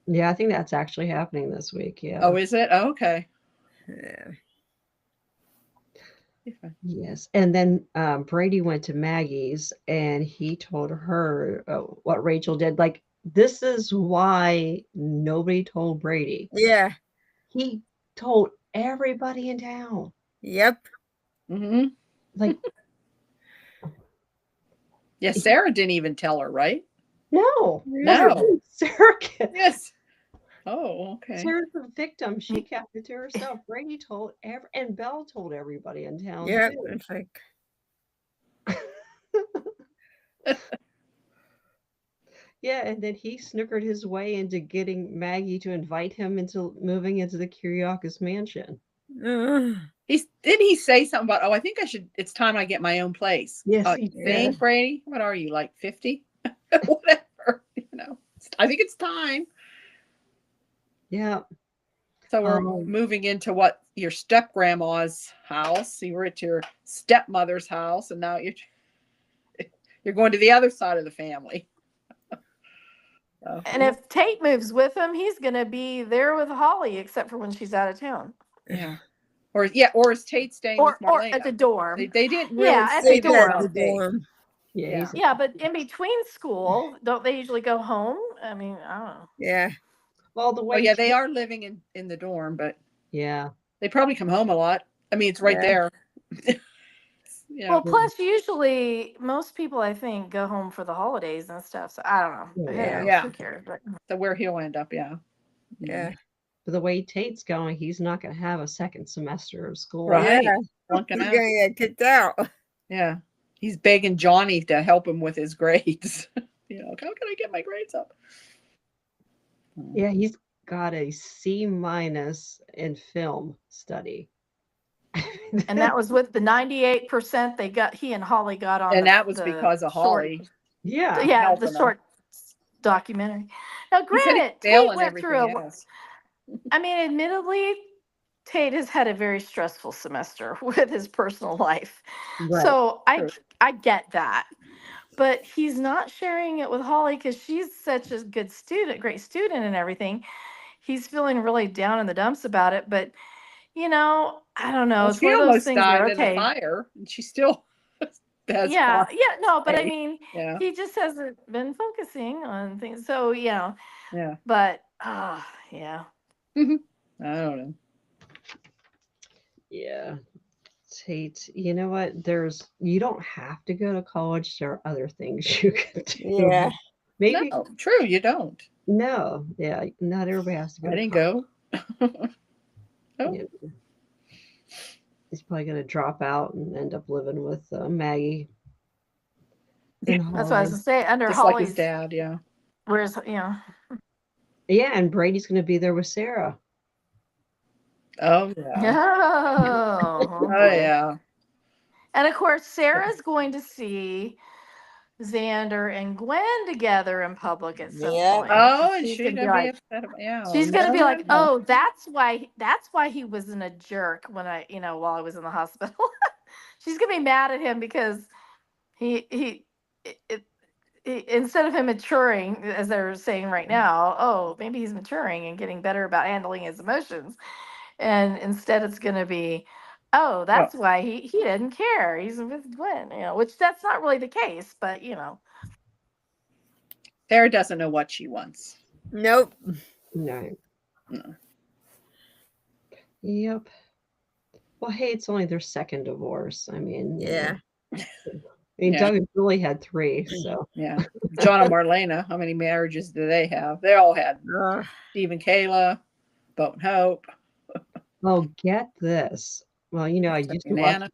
Yeah, I think that's actually happening this week. Yeah. Oh, is it? Oh, okay. Yeah. Yes. And then Brady went to Maggie's and he told her what Rachel did. Like, this is why nobody told Brady. Yeah. He told everybody in town. Yep. Mm-hmm. Like, Yeah, Sarah didn't even tell her, right? no. No. Sarah kept, Yes. Oh, okay. Sarah's the victim. She kept it to herself. Brady told and Belle told everybody in town. Yep. too. It's like, Yeah, and then he snookered his way into getting Maggie to invite him into moving into the Kiriakis mansion. Didn't he say something about, oh, I think it's time I get my own place. Yes, he You did. think, Brady? What are you, like 50? Whatever, I think it's time. Yeah. So we're moving into what, your step grandma's house. You were at your stepmother's house, and now you're going to the other side of the family. And if Tate moves with him, he's going to be there with Holly, except for when she's out of town. Yeah. Or is Tate staying with Marlena? Or at the dorm. They didn't really at say the that dorm. about Tate. Yeah. Yeah, but in between school, don't they usually go home? I mean, I don't know. yeah. Well, the way. Oh yeah, they are living in the dorm, but Yeah. they probably come home a lot. I mean, it's right there. Yeah. Well, plus usually most people, I think, go home for the holidays and stuff. So I don't know. Yeah. Who cares? But So where he'll end up, yeah. Yeah. But the way Tate's going, he's not going to have a second semester of school. Right. Yeah. Flunking He's out. gonna get kicked out. Yeah. He's begging Johnny to help him with his grades. How can I get my grades up? Yeah, he's got a C- in film study. and that was with the 98% they got. He and Holly got on, And that was because of Holly. Yeah. Yeah, helping the him. short documentary. Now, He said granted, he's failing Tate went everything through else. I mean, admittedly, Tate has had a very stressful semester with his personal life. Right. So True. I get that. But he's not sharing it with Holly because she's such a good student, great student and everything. He's feeling really down in the dumps about it. But, I don't know. Well, it's she one of those almost things died where, in a fire, and she still has yeah, fun. no, but I Hey. mean, Yeah. he just hasn't been focusing on things. So, Yeah. but, yeah. I don't know. Yeah. Tate, you know what? You don't have to go to college. There are other things you can do. Yeah. Maybe. No, true, you don't. No. Yeah. Not everybody has to go. I to didn't college. go. Oh. Yeah. He's probably going to drop out and end up living with Maggie. That's what I was going to say. Under Just like Holly's, his dad, yeah. where's, Yeah, and Brady's going to be there with Sarah. Oh, yeah. Oh, Oh, yeah. And of course, Sarah's going to see Xander and Gwen together in public at some Yeah. point. Oh, and She's she's gonna going be to be like, upset about, yeah. she's gonna be like, no. oh, that's why he wasn't a jerk when while I was in the hospital. She's gonna be mad at him because he instead of him maturing, as they're saying right now, oh, maybe he's maturing and getting better about handling his emotions. And instead it's gonna be, Oh, that's why he didn't care. He's with Gwen, which that's not really the case, but Sarah doesn't know what she wants. Nope. No. No. Yep. Well, hey, it's only their second divorce. I mean, Yeah. I mean, Yeah. Doug and Julie had 3, so. Yeah. John and Marlena, how many marriages do they have? They all had Uh, Steve and Kayla, Boat and Hope. Oh, get this. Well, I used to watch Nana.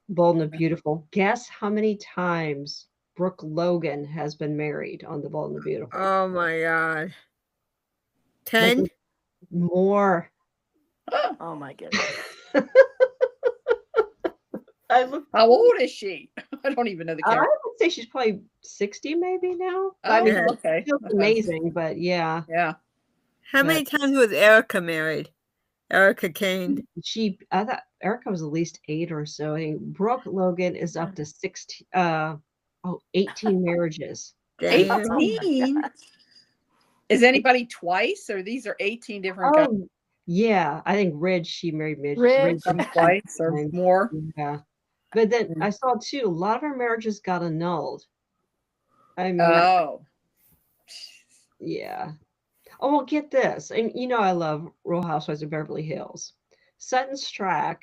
Bold and the Beautiful. Guess how many times Brooke Logan has been married on the Bold and the Beautiful? oh my God. Like 10? more. oh my goodness. I looked. How old is she? I don't even know the I character. would say she's probably 60 maybe now. Oh, I mean, okay. she looks amazing, but yeah. Yeah. How many times was Erica married? Erica Kane. I thought Erica was at least 8 or so. I think Brooke Logan is up to 16, 18 marriages. Damn. 18? Is anybody twice, or these are 18 different guys? Oh, yeah. I think Ridge, she married Ridge. Some twice or times. more? Yeah. But then I saw too, a lot of her marriages got annulled. I mean, Oh. yeah. Oh, well, get this. And I love Real Housewives of Beverly Hills. Sutton Strack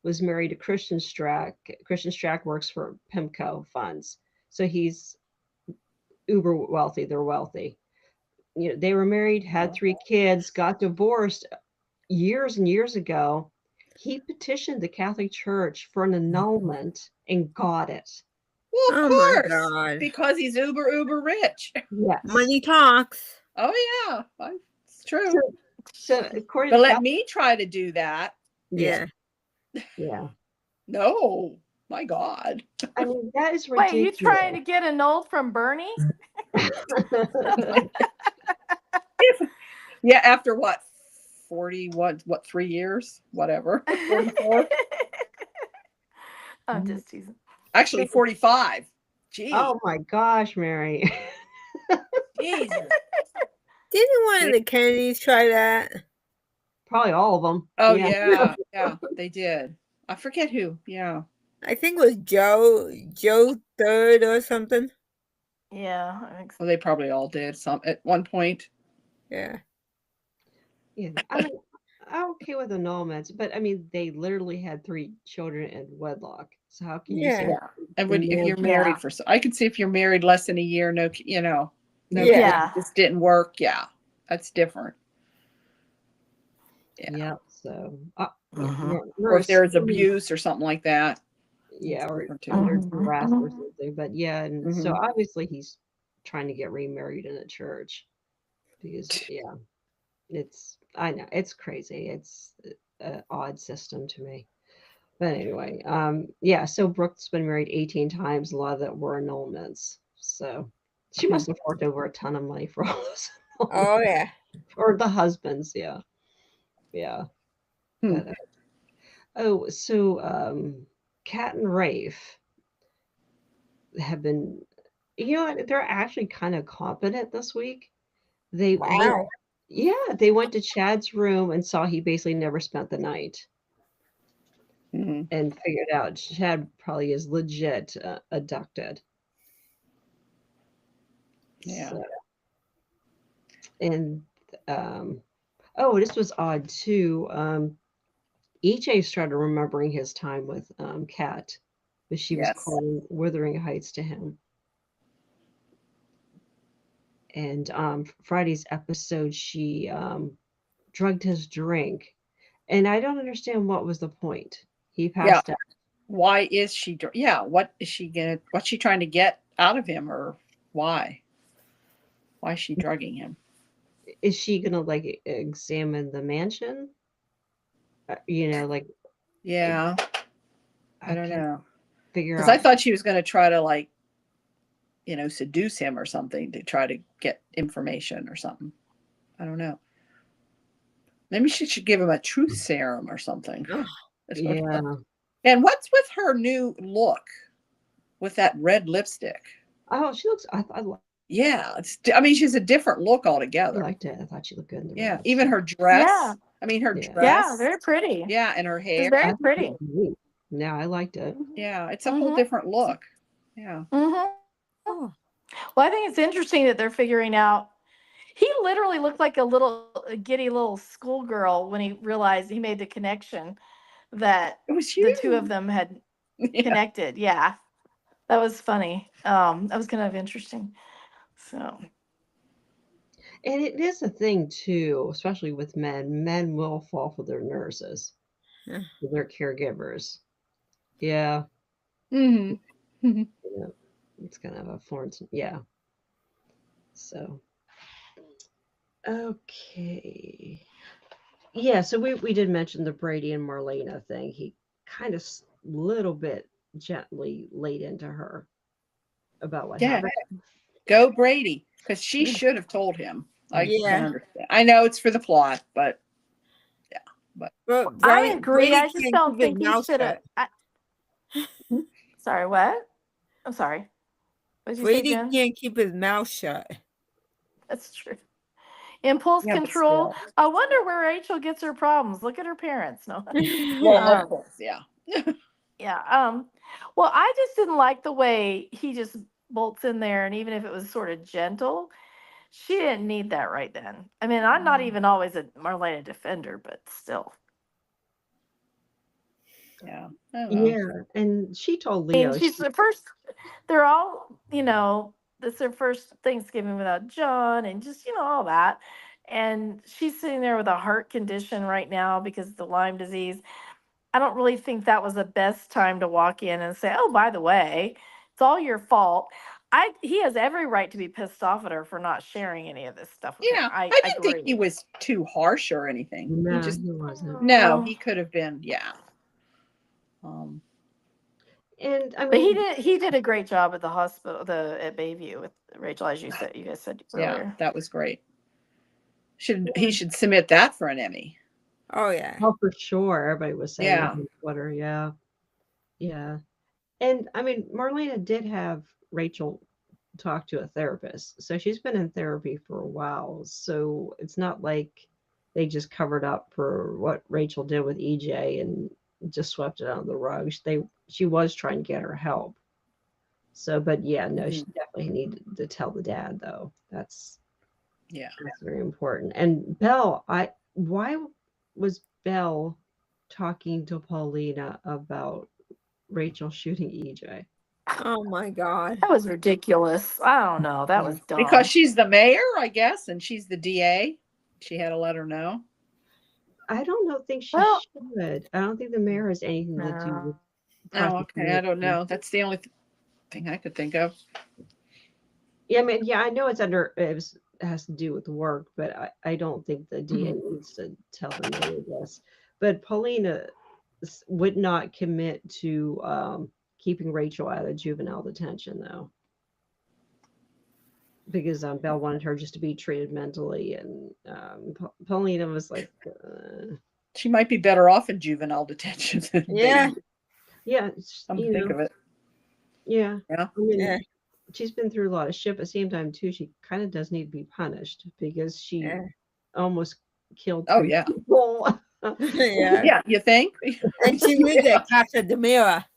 was married to Christian Strack. Christian Strack works for PIMCO funds. So he's uber wealthy. They're wealthy. They were married, had 3 kids, got divorced years and years ago. He petitioned the Catholic Church for an annulment and got it. Well, of Oh my course. God. Because he's uber rich. Yes. Money talks. Oh, yeah. It's true. So according But to let me try to do that. Yeah. Yeah. No. My God. I mean, that is Wait, ridiculous. you trying to get annulled from Bernie? Yeah, after what? 40, what 3 years? Whatever. 44? I'm just teasing. Actually, 45. Gee. Oh my gosh, Mary. Jesus. Didn't one of the Kennedys try that? Probably all of them. Oh, yeah. Yeah, they did. I forget who. Yeah. I think it was Joe Third or something. Yeah, I think so. Well, they probably all did some at one point. Yeah. Yeah. I mean, I'm okay with annulments, but I mean, they literally had 3 children in wedlock. So how can you say? Yeah. And if you're Yeah. married I could see if you're married less than a year, no, No, Yeah. this didn't work. Yeah, that's different. Yeah. Yeah. So, Or if there's abuse or something like that. yeah, it's or different too. harassment or something. But yeah, and so Mhm. obviously he's trying to get remarried in a church because I know it's crazy. It's an odd system to me. But anyway, yeah. So Brooke's been married 18 times. A lot of that were annulments. So she must have forked over a ton of money for all those. Oh yeah. Or the husbands, yeah. Yeah. Hmm. But, so Kat and Rafe have been, they're actually kind of competent this week. They Wow. they went to Chad's room and saw he basically never spent the night Mhm. and figured out Chad probably is legit abducted. Yeah. So, and this was odd too. EJ started remembering his time with Kat, but she was Yes. calling Wuthering Heights to him. And Friday's episode, she drugged his drink, and I don't understand what was the point. He passed out. Why is she? Yeah. What is she gonna? What's she trying to get out of him, or why? Why is she drugging him? Is she gonna like examine the mansion? Like Yeah. I don't know. figure Because I out. thought she was going to try to seduce him or something to try to get information or something. I don't know. Maybe she should give him a truth serum or something. Yeah. And what's with her new look with that red lipstick? Oh, she looks. I Yeah, she's a different look altogether. liked it. I thought she looked good in the Yeah, red even lipstick. her dress. Yeah. Her Yeah. dress. Yeah, very pretty. Yeah, and her She's hair. very I thought pretty. it was neat. Yeah, I liked it. Yeah, it's a whole Mhm. different look. Yeah. Mhm. Oh, Well, I think it's interesting that they're figuring out. He literally looked like a giddy little schoolgirl when he realized he made the connection that It was the two of huge. them had Yeah. connected. Yeah, that was funny. That was kind of interesting. So, And it is a thing too, especially with men. Men will fall for their nurses, yeah. for their caregivers. Yeah, Hmm. yeah, it's kind of a foreign. Yeah. So okay. Yeah. So we did mention the Brady and Marlena thing. He kind of little bit gently laid into her about what Yeah. happened. Go Brady, because she Yeah. should have told him. I can Yeah. understand. I know it's for the plot, but yeah. But But I agree. Brady I just can't don't keep his think he mouth should have. shut. Sorry, what? I'm sorry. What did you say, Brady Jen? can't keep his mouth shut. That's true. Impulse yeah, but control. still. I wonder where Rachel gets her problems. Look at her parents. No. Well, of um, course, yeah. yeah. Well, I just didn't like the way he just bolts in there, and even if it was sort of gentle, she didn't need that right then. I mean, I'm not even always a Marlena defender, but still. Yeah. I don't know. Yeah, and she told I mean, Leo. she's the first. They're all, this is their first Thanksgiving without John, and just all that. And she's sitting there with a heart condition right now because of the Lyme disease. I don't really think that was the best time to walk in and say, "Oh, by the way, it's all your fault." He has every right to be pissed off at her for not sharing any of this stuff with him. Yeah, I I didn't think he agree. was too harsh or anything. He No, just he wasn't. no, Oh. he could have been. Yeah. Um. And I But he mean, did he did a great job at the hospital, at Bayview with Rachel, as you guys said Yeah, earlier. that was great. He should submit that for an Emmy? Oh yeah. oh, for sure, everybody was saying that Yeah. on Twitter. Yeah, yeah. And I mean, Marlena did have Rachel talk to a therapist, so she's been in therapy for a while. So it's not like they just covered up for what Rachel did with EJ and just swept it under the rug. She was trying to get her help. So, but yeah, no, she Mhm. definitely needed to tell the dad though. Yeah. That's very important. And Belle, why was Belle talking to Paulina about Rachel shooting EJ? Oh my God. That was ridiculous. I don't know. That Yeah. was Because dumb. she's the mayor, I guess, and she's the DA. She had to let her know. I don't know, think she Well, should. I don't think the mayor has anything to do no. with Oh, okay. I don't prosecution. know. That's the only thing I could think of. Yeah, I mean, yeah, I know it has to do with work, but I don't think the DA Mhm. needs to tell the mayor this. But Paulina would not commit to keeping Rachel out of juvenile detention, though, because Belle wanted her just to be treated mentally, and Paulina was like, She might be better off in juvenile detention than Yeah. baby. yeah, Come to think of it. yeah. Yeah. I mean, Yeah. she's been through a lot of shit, but at the same time, too, she kind of does need to be punished because she Yeah. almost killed Oh, 3 yeah. people. Yeah. Yeah. You think? And she lived at Casa de Mira.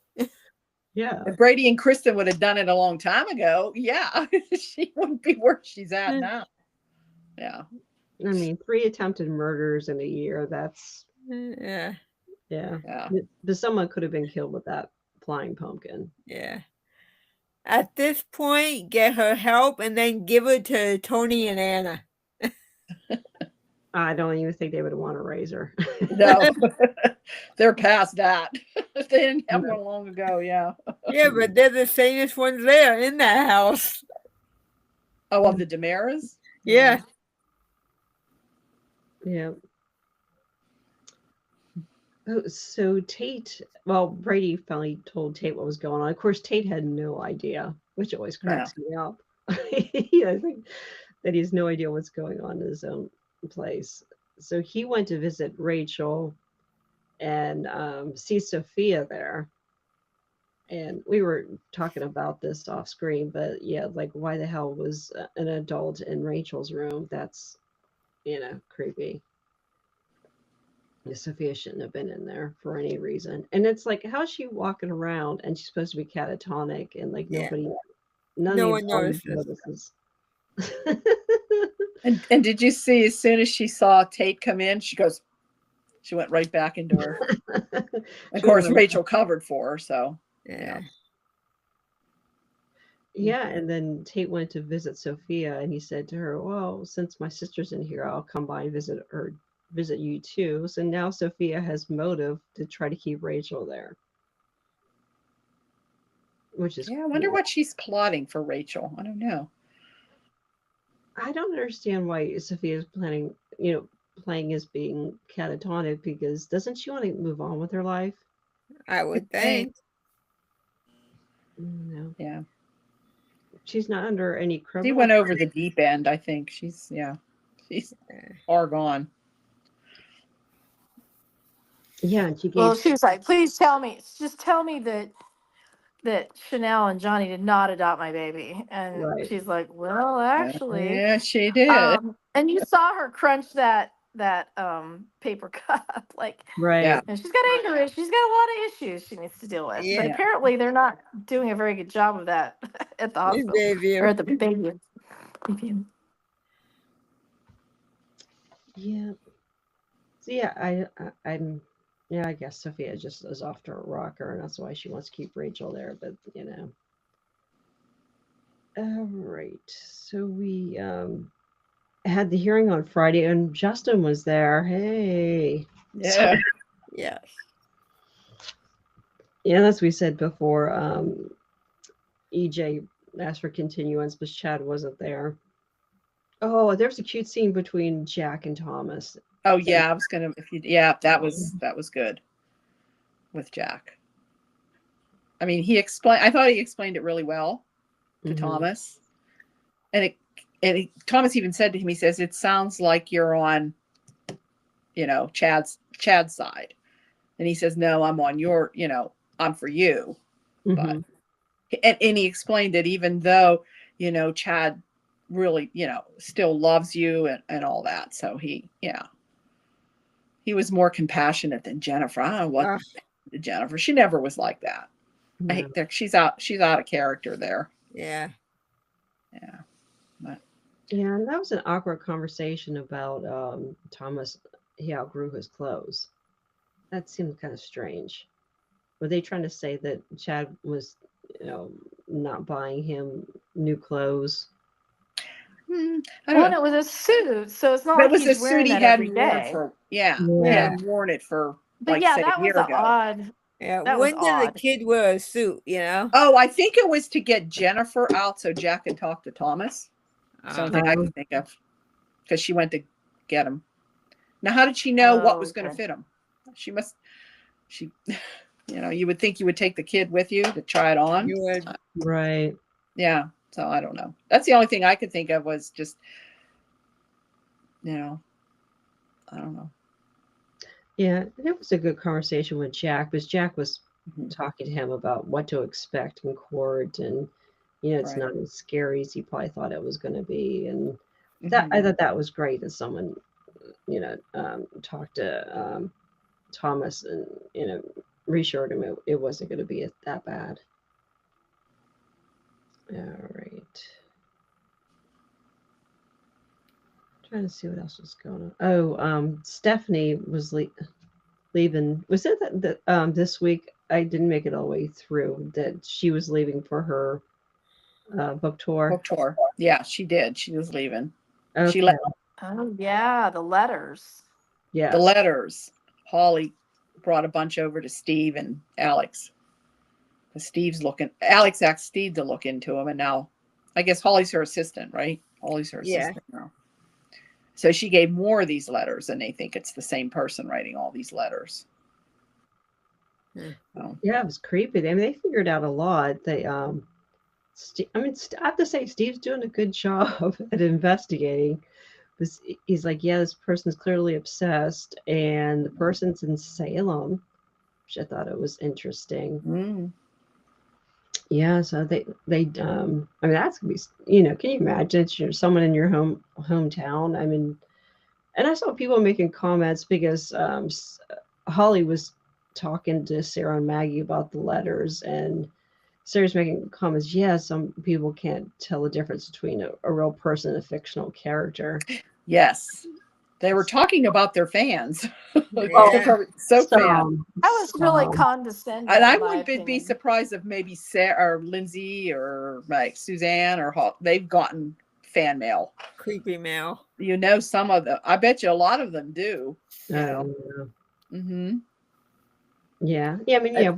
Yeah. If Brady and Kristen would have done it a long time ago, yeah, she wouldn't be where she's at now. Yeah. I mean, 3 attempted murders in a year. That's, Yeah. yeah. Yeah. But someone could have been killed with that flying pumpkin. Yeah. At this point, get her help and then give it to Tony and Anna. I don't even think they would want to raise her. No, they're past that. They didn't have one long ago. Yeah. Yeah, but they're the sanest ones there in that house. Oh, of the Damaras? Yeah. Yeah. Oh, so Tate, well, Brady finally told Tate what was going on. Of course, Tate had no idea, which always cracks me up. I think that he has no idea what's going on in his own place. So he went to visit Rachel and see Sophia there. And we were talking about this off screen, but yeah, like why the hell was an adult in Rachel's room? That's, creepy. Yeah, Sophia shouldn't have been in there for any reason. And it's like, how is she walking around and she's supposed to be catatonic and like Yeah. none of No the one audience notices. notices. And did you see as soon as she saw Tate come in, she went right back into her. Of course, Rachel covered for her, so Yeah. Yeah, and then Tate went to visit Sophia, and he said to her, "Well, since my sister's in here, I'll come by and visit you too." So now Sophia has motive to try to keep Rachel there, which is yeah. I wonder cool. what she's plotting for Rachel. I don't know. I don't understand why Sophia's playing as being catatonic because doesn't she want to move on with her life? I would think. No, Yeah, she's not under any she criminal. went over the deep end. I think she's far gone. Yeah, and she Well, gave. she was like, please just tell me that Chanel and Johnny did not adopt my baby. And Right. she's like, well, actually, Yeah, she did. and you saw her crunch that paper cup, like, Right. Yeah. and she's got anger. She's got a lot of issues she needs to deal with. Yeah. But apparently, they're not doing a very good job of that at the hospital Bayview. or at the baby. Yeah. So yeah, I'm yeah, I guess Sophia just is off to a rocker, and that's why she wants to keep Rachel there. But all right. So we had the hearing on Friday, and Justin was there. Hey. Yeah. Yes. Yeah, as we said before, EJ asked for continuance, but Chad wasn't there. Oh, there's a cute scene between Jack and Thomas. Oh yeah, I was gonna. That was good with Jack. I mean, I thought he explained it really well to Thomas, and Thomas even said to him, he says, "It sounds like you're on, Chad's side," and he says, "No, I'm on your, I'm for you." Mm-hmm. But and he explained that even though Chad really still loves you and all that, so he was more compassionate than Jennifer. I don't know what Jennifer. She never was like that. No. I think she's out of character there. Yeah. Yeah. But Yeah, and that was an awkward conversation about Thomas. He outgrew his clothes. That seemed kind of strange. Were they trying to say that Chad was, not buying him new clothes? I don't Well, and know. it was a suit, so it's not But like it was a he's suit wearing he that every hadn't worn day. for he Yeah. hadn't worn it for But yeah, say that a year was ago. odd. Yeah. That was When did the odd. kid wear a suit, Oh, I think it was to get Jennifer out so Jack could talk to Thomas. Something I can think of, because she went to get him. Now, how did she know what was going to fit him? She you would think you would take the kid with you to try it on. You would. Right. Yeah. So I don't know. That's the only thing I could think of was just, I don't know. Yeah, and it was a good conversation with Jack, because Jack was Mhm. talking to him about what to expect in court, and it's Right. not as scary as he probably thought it was going to be, and that I thought that was great that someone, talked to Thomas and reassured him it wasn't going to be that bad. All right. Trying to see what else was going on. Oh, Stephanie was leaving. Was it that this week? I didn't make it all the way through. That she was leaving for her book tour. Book tour. Yeah, she did. She was leaving. Okay. She left Oh yeah, the letters. Yes. the letters. Holly brought a bunch over to Steve and Alex. Alex asked Steve to look into them, and now I guess Holly's her assistant, right? Holly's her assistant now. So she gave more of these letters, and they think it's the same person writing all these letters. So, Yeah, it was creepy. I mean, they figured out a lot. They, I have to say, Steve's doing a good job at investigating. He's like, yeah, this person's clearly obsessed, and the person's in Salem, which I thought it was interesting. Yeah, so they I mean, that's gonna be, can you imagine it's someone in your hometown? I mean, And I saw people making comments because Holly was talking to Sarah and Maggie about the letters, and Sarah's making comments. Yeah, some people can't tell the difference between a real person and a fictional character. Yes. They were talking about their fans. Yeah. Soap fan. That was really Some. condescending. And I in my wouldn't be opinion. surprised if maybe Sarah or Lindsay or like Suzanne or they've gotten fan mail. Creepy mail. You know, some of them. I bet you a lot of them do. I don't know. Mm-hmm. Yeah. Yeah. I mean, yeah.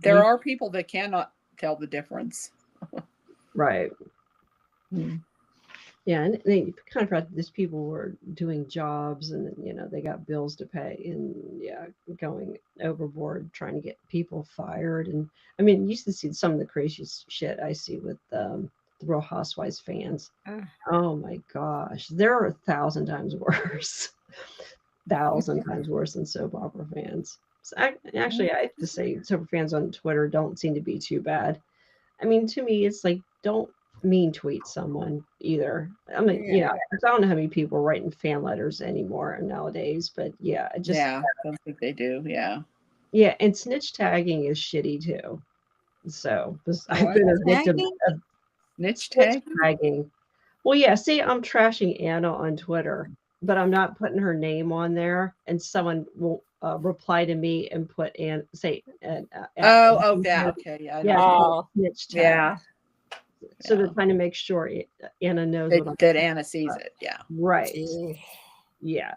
There are people that cannot tell the difference. Right. Hmm. Yeah, and they kind of forgot that these people were doing jobs, and they got bills to pay, and yeah, going overboard trying to get people fired. And I mean, you used to see some of the crazy shit I see with the Real Housewives fans. Oh my gosh, they're 1,000 times worse, 1,000 times worse than soap opera fans. So I have to say, soap opera fans on Twitter don't seem to be too bad. I mean, to me, it's like, don't mean tweet someone either. I mean, Yeah. I don't know how many people are writing fan letters anymore nowadays, but yeah, I don't think they do. Yeah. yeah, and snitch tagging is shitty too. So I've What? been a victim Tagging? of Niche snitch tag. tagging. Well, yeah, see, I'm trashing Anna on Twitter, but I'm not putting her name on there, and someone will reply to me and put and say, That. Okay. Yeah. I know. yeah, Oh. snitch tag. Yeah. So they're trying to make sure Anna knows what I'm That Anna sees it. Yeah. right. Gee. Yeah.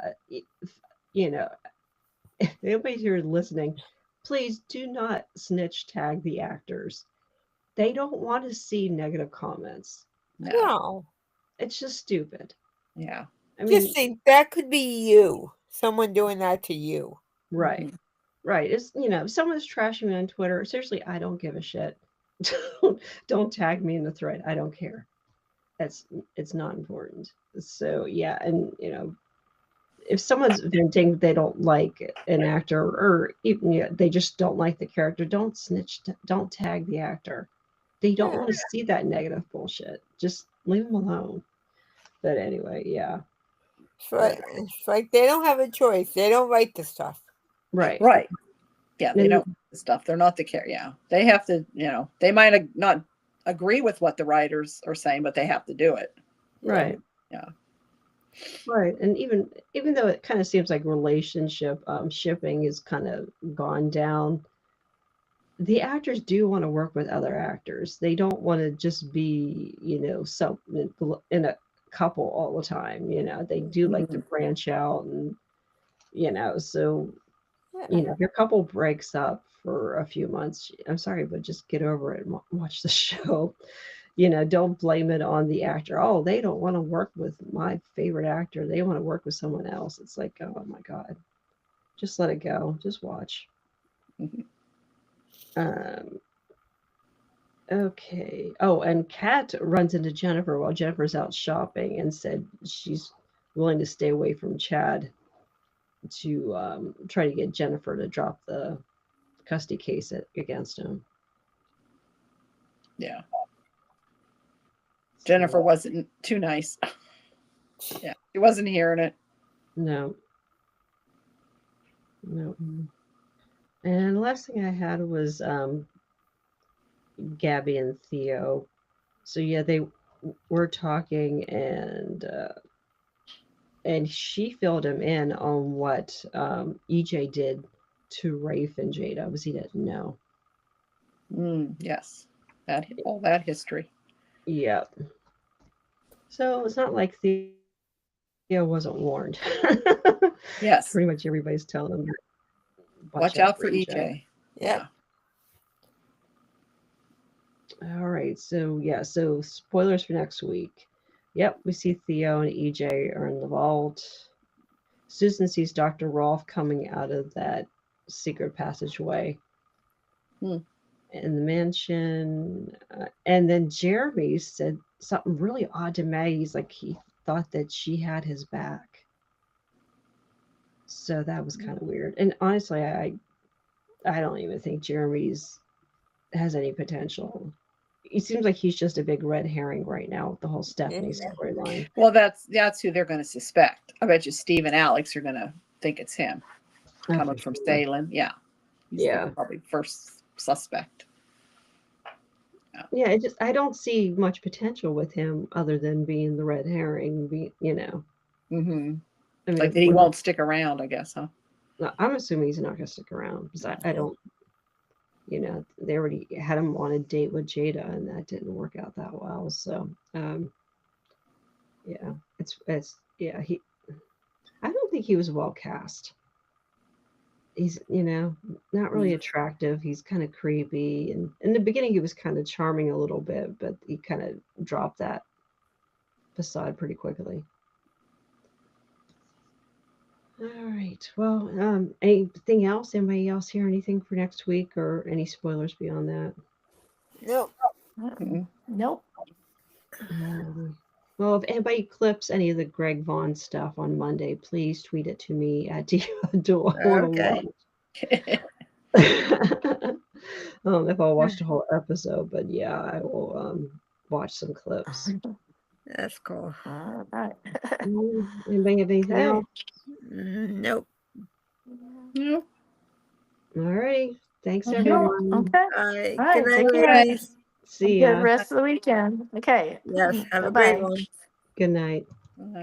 You know, if anybody's here listening, please do not snitch tag the actors. They don't want to see negative comments. No. No. It's just stupid. Yeah. I mean, Just think that could be you. Someone doing that to you. right. Mhm. Right. It's if someone's trashing me on Twitter, seriously, I don't give a shit. Don't tag me in the thread. I don't care. It's not important. So yeah, and if someone's venting they don't like an actor, or even they just don't like the character, don't snitch. Don't tag the actor. They don't want to see that negative bullshit. Just leave them alone. But anyway, yeah. It's like they don't have a choice. They don't write the stuff. Right. Right. Yeah. They And- don't stuff. They're not the care. Yeah. They have to. They might not agree with what the writers are saying, but they have to do it. Right. Yeah. Right. And even though it kind of seems like relationship shipping is kind of gone down, the actors do want to work with other actors. They don't want to just be, some in a couple all the time. They do like to branch out, and so if your couple breaks up for a few months, I'm sorry, but just get over it and watch the show. Don't blame it on the actor. Oh, they don't want to work with my favorite actor. They want to work with someone else. It's like, oh my God, just let it go. Just watch. Mhm. Okay. Oh, and Kat runs into Jennifer while Jennifer's out shopping and said she's willing to stay away from Chad to try to get Jennifer to drop the custody case against him. Yeah. Jennifer wasn't too nice. Yeah. She wasn't hearing it. No. And the last thing I had was Gabby and Theo. So yeah, they were talking, and she filled him in on what EJ did to Rafe and Jada, because he didn't know. Yes. All that history. Yep. So it's not like Theo wasn't warned. Yes. Pretty much everybody's telling him, Watch out for EJ. Yeah. All right. So spoilers for next week. Yep, we see Theo and EJ are in the vault. Susan sees Dr. Rolfe coming out of that secret passageway in the mansion. And then Jeremy said something really odd to Maggie. He's like, he thought that she had his back. So that was kind of weird. And honestly, I don't even think Jeremy's has any potential. it seems like he's just a big red herring right now with the whole Stephanie Yeah. storyline. Well, that's who they're going to suspect. I bet you Steve and Alex are going to think it's him coming from Salem. Yeah. He's Yeah. probably first suspect. Yeah, it just I don't see much potential with him other than being the red herring. Mm-hmm. I mean, Like he won't stick around, I guess, huh? I'm assuming he's not going to stick around because I don't. They already had him on a date with Jada, and that didn't work out that well. So, yeah, he. I don't think he was well cast. He's not really attractive. He's kind of creepy, and in the beginning he was kind of charming a little bit, but he kind of dropped that facade pretty quickly. All right. Well, anything else? Anybody else hear anything for next week, or any spoilers beyond that? Nope. Nope. Well, if anybody clips any of the Greg Vaughn stuff on Monday, please tweet it to me at Diva. Okay. I don't know if I'll watch the whole episode, but yeah, I will watch some clips. That's cool. All right. Anybody have anything Okay. else? Nope. Nope. All right. Thanks, Okay. everyone. Okay. All right. All right, Good take night, care. guys. See Good ya. rest of the weekend. Okay. Yes. Have a Bye-bye. great one. Good night. Bye.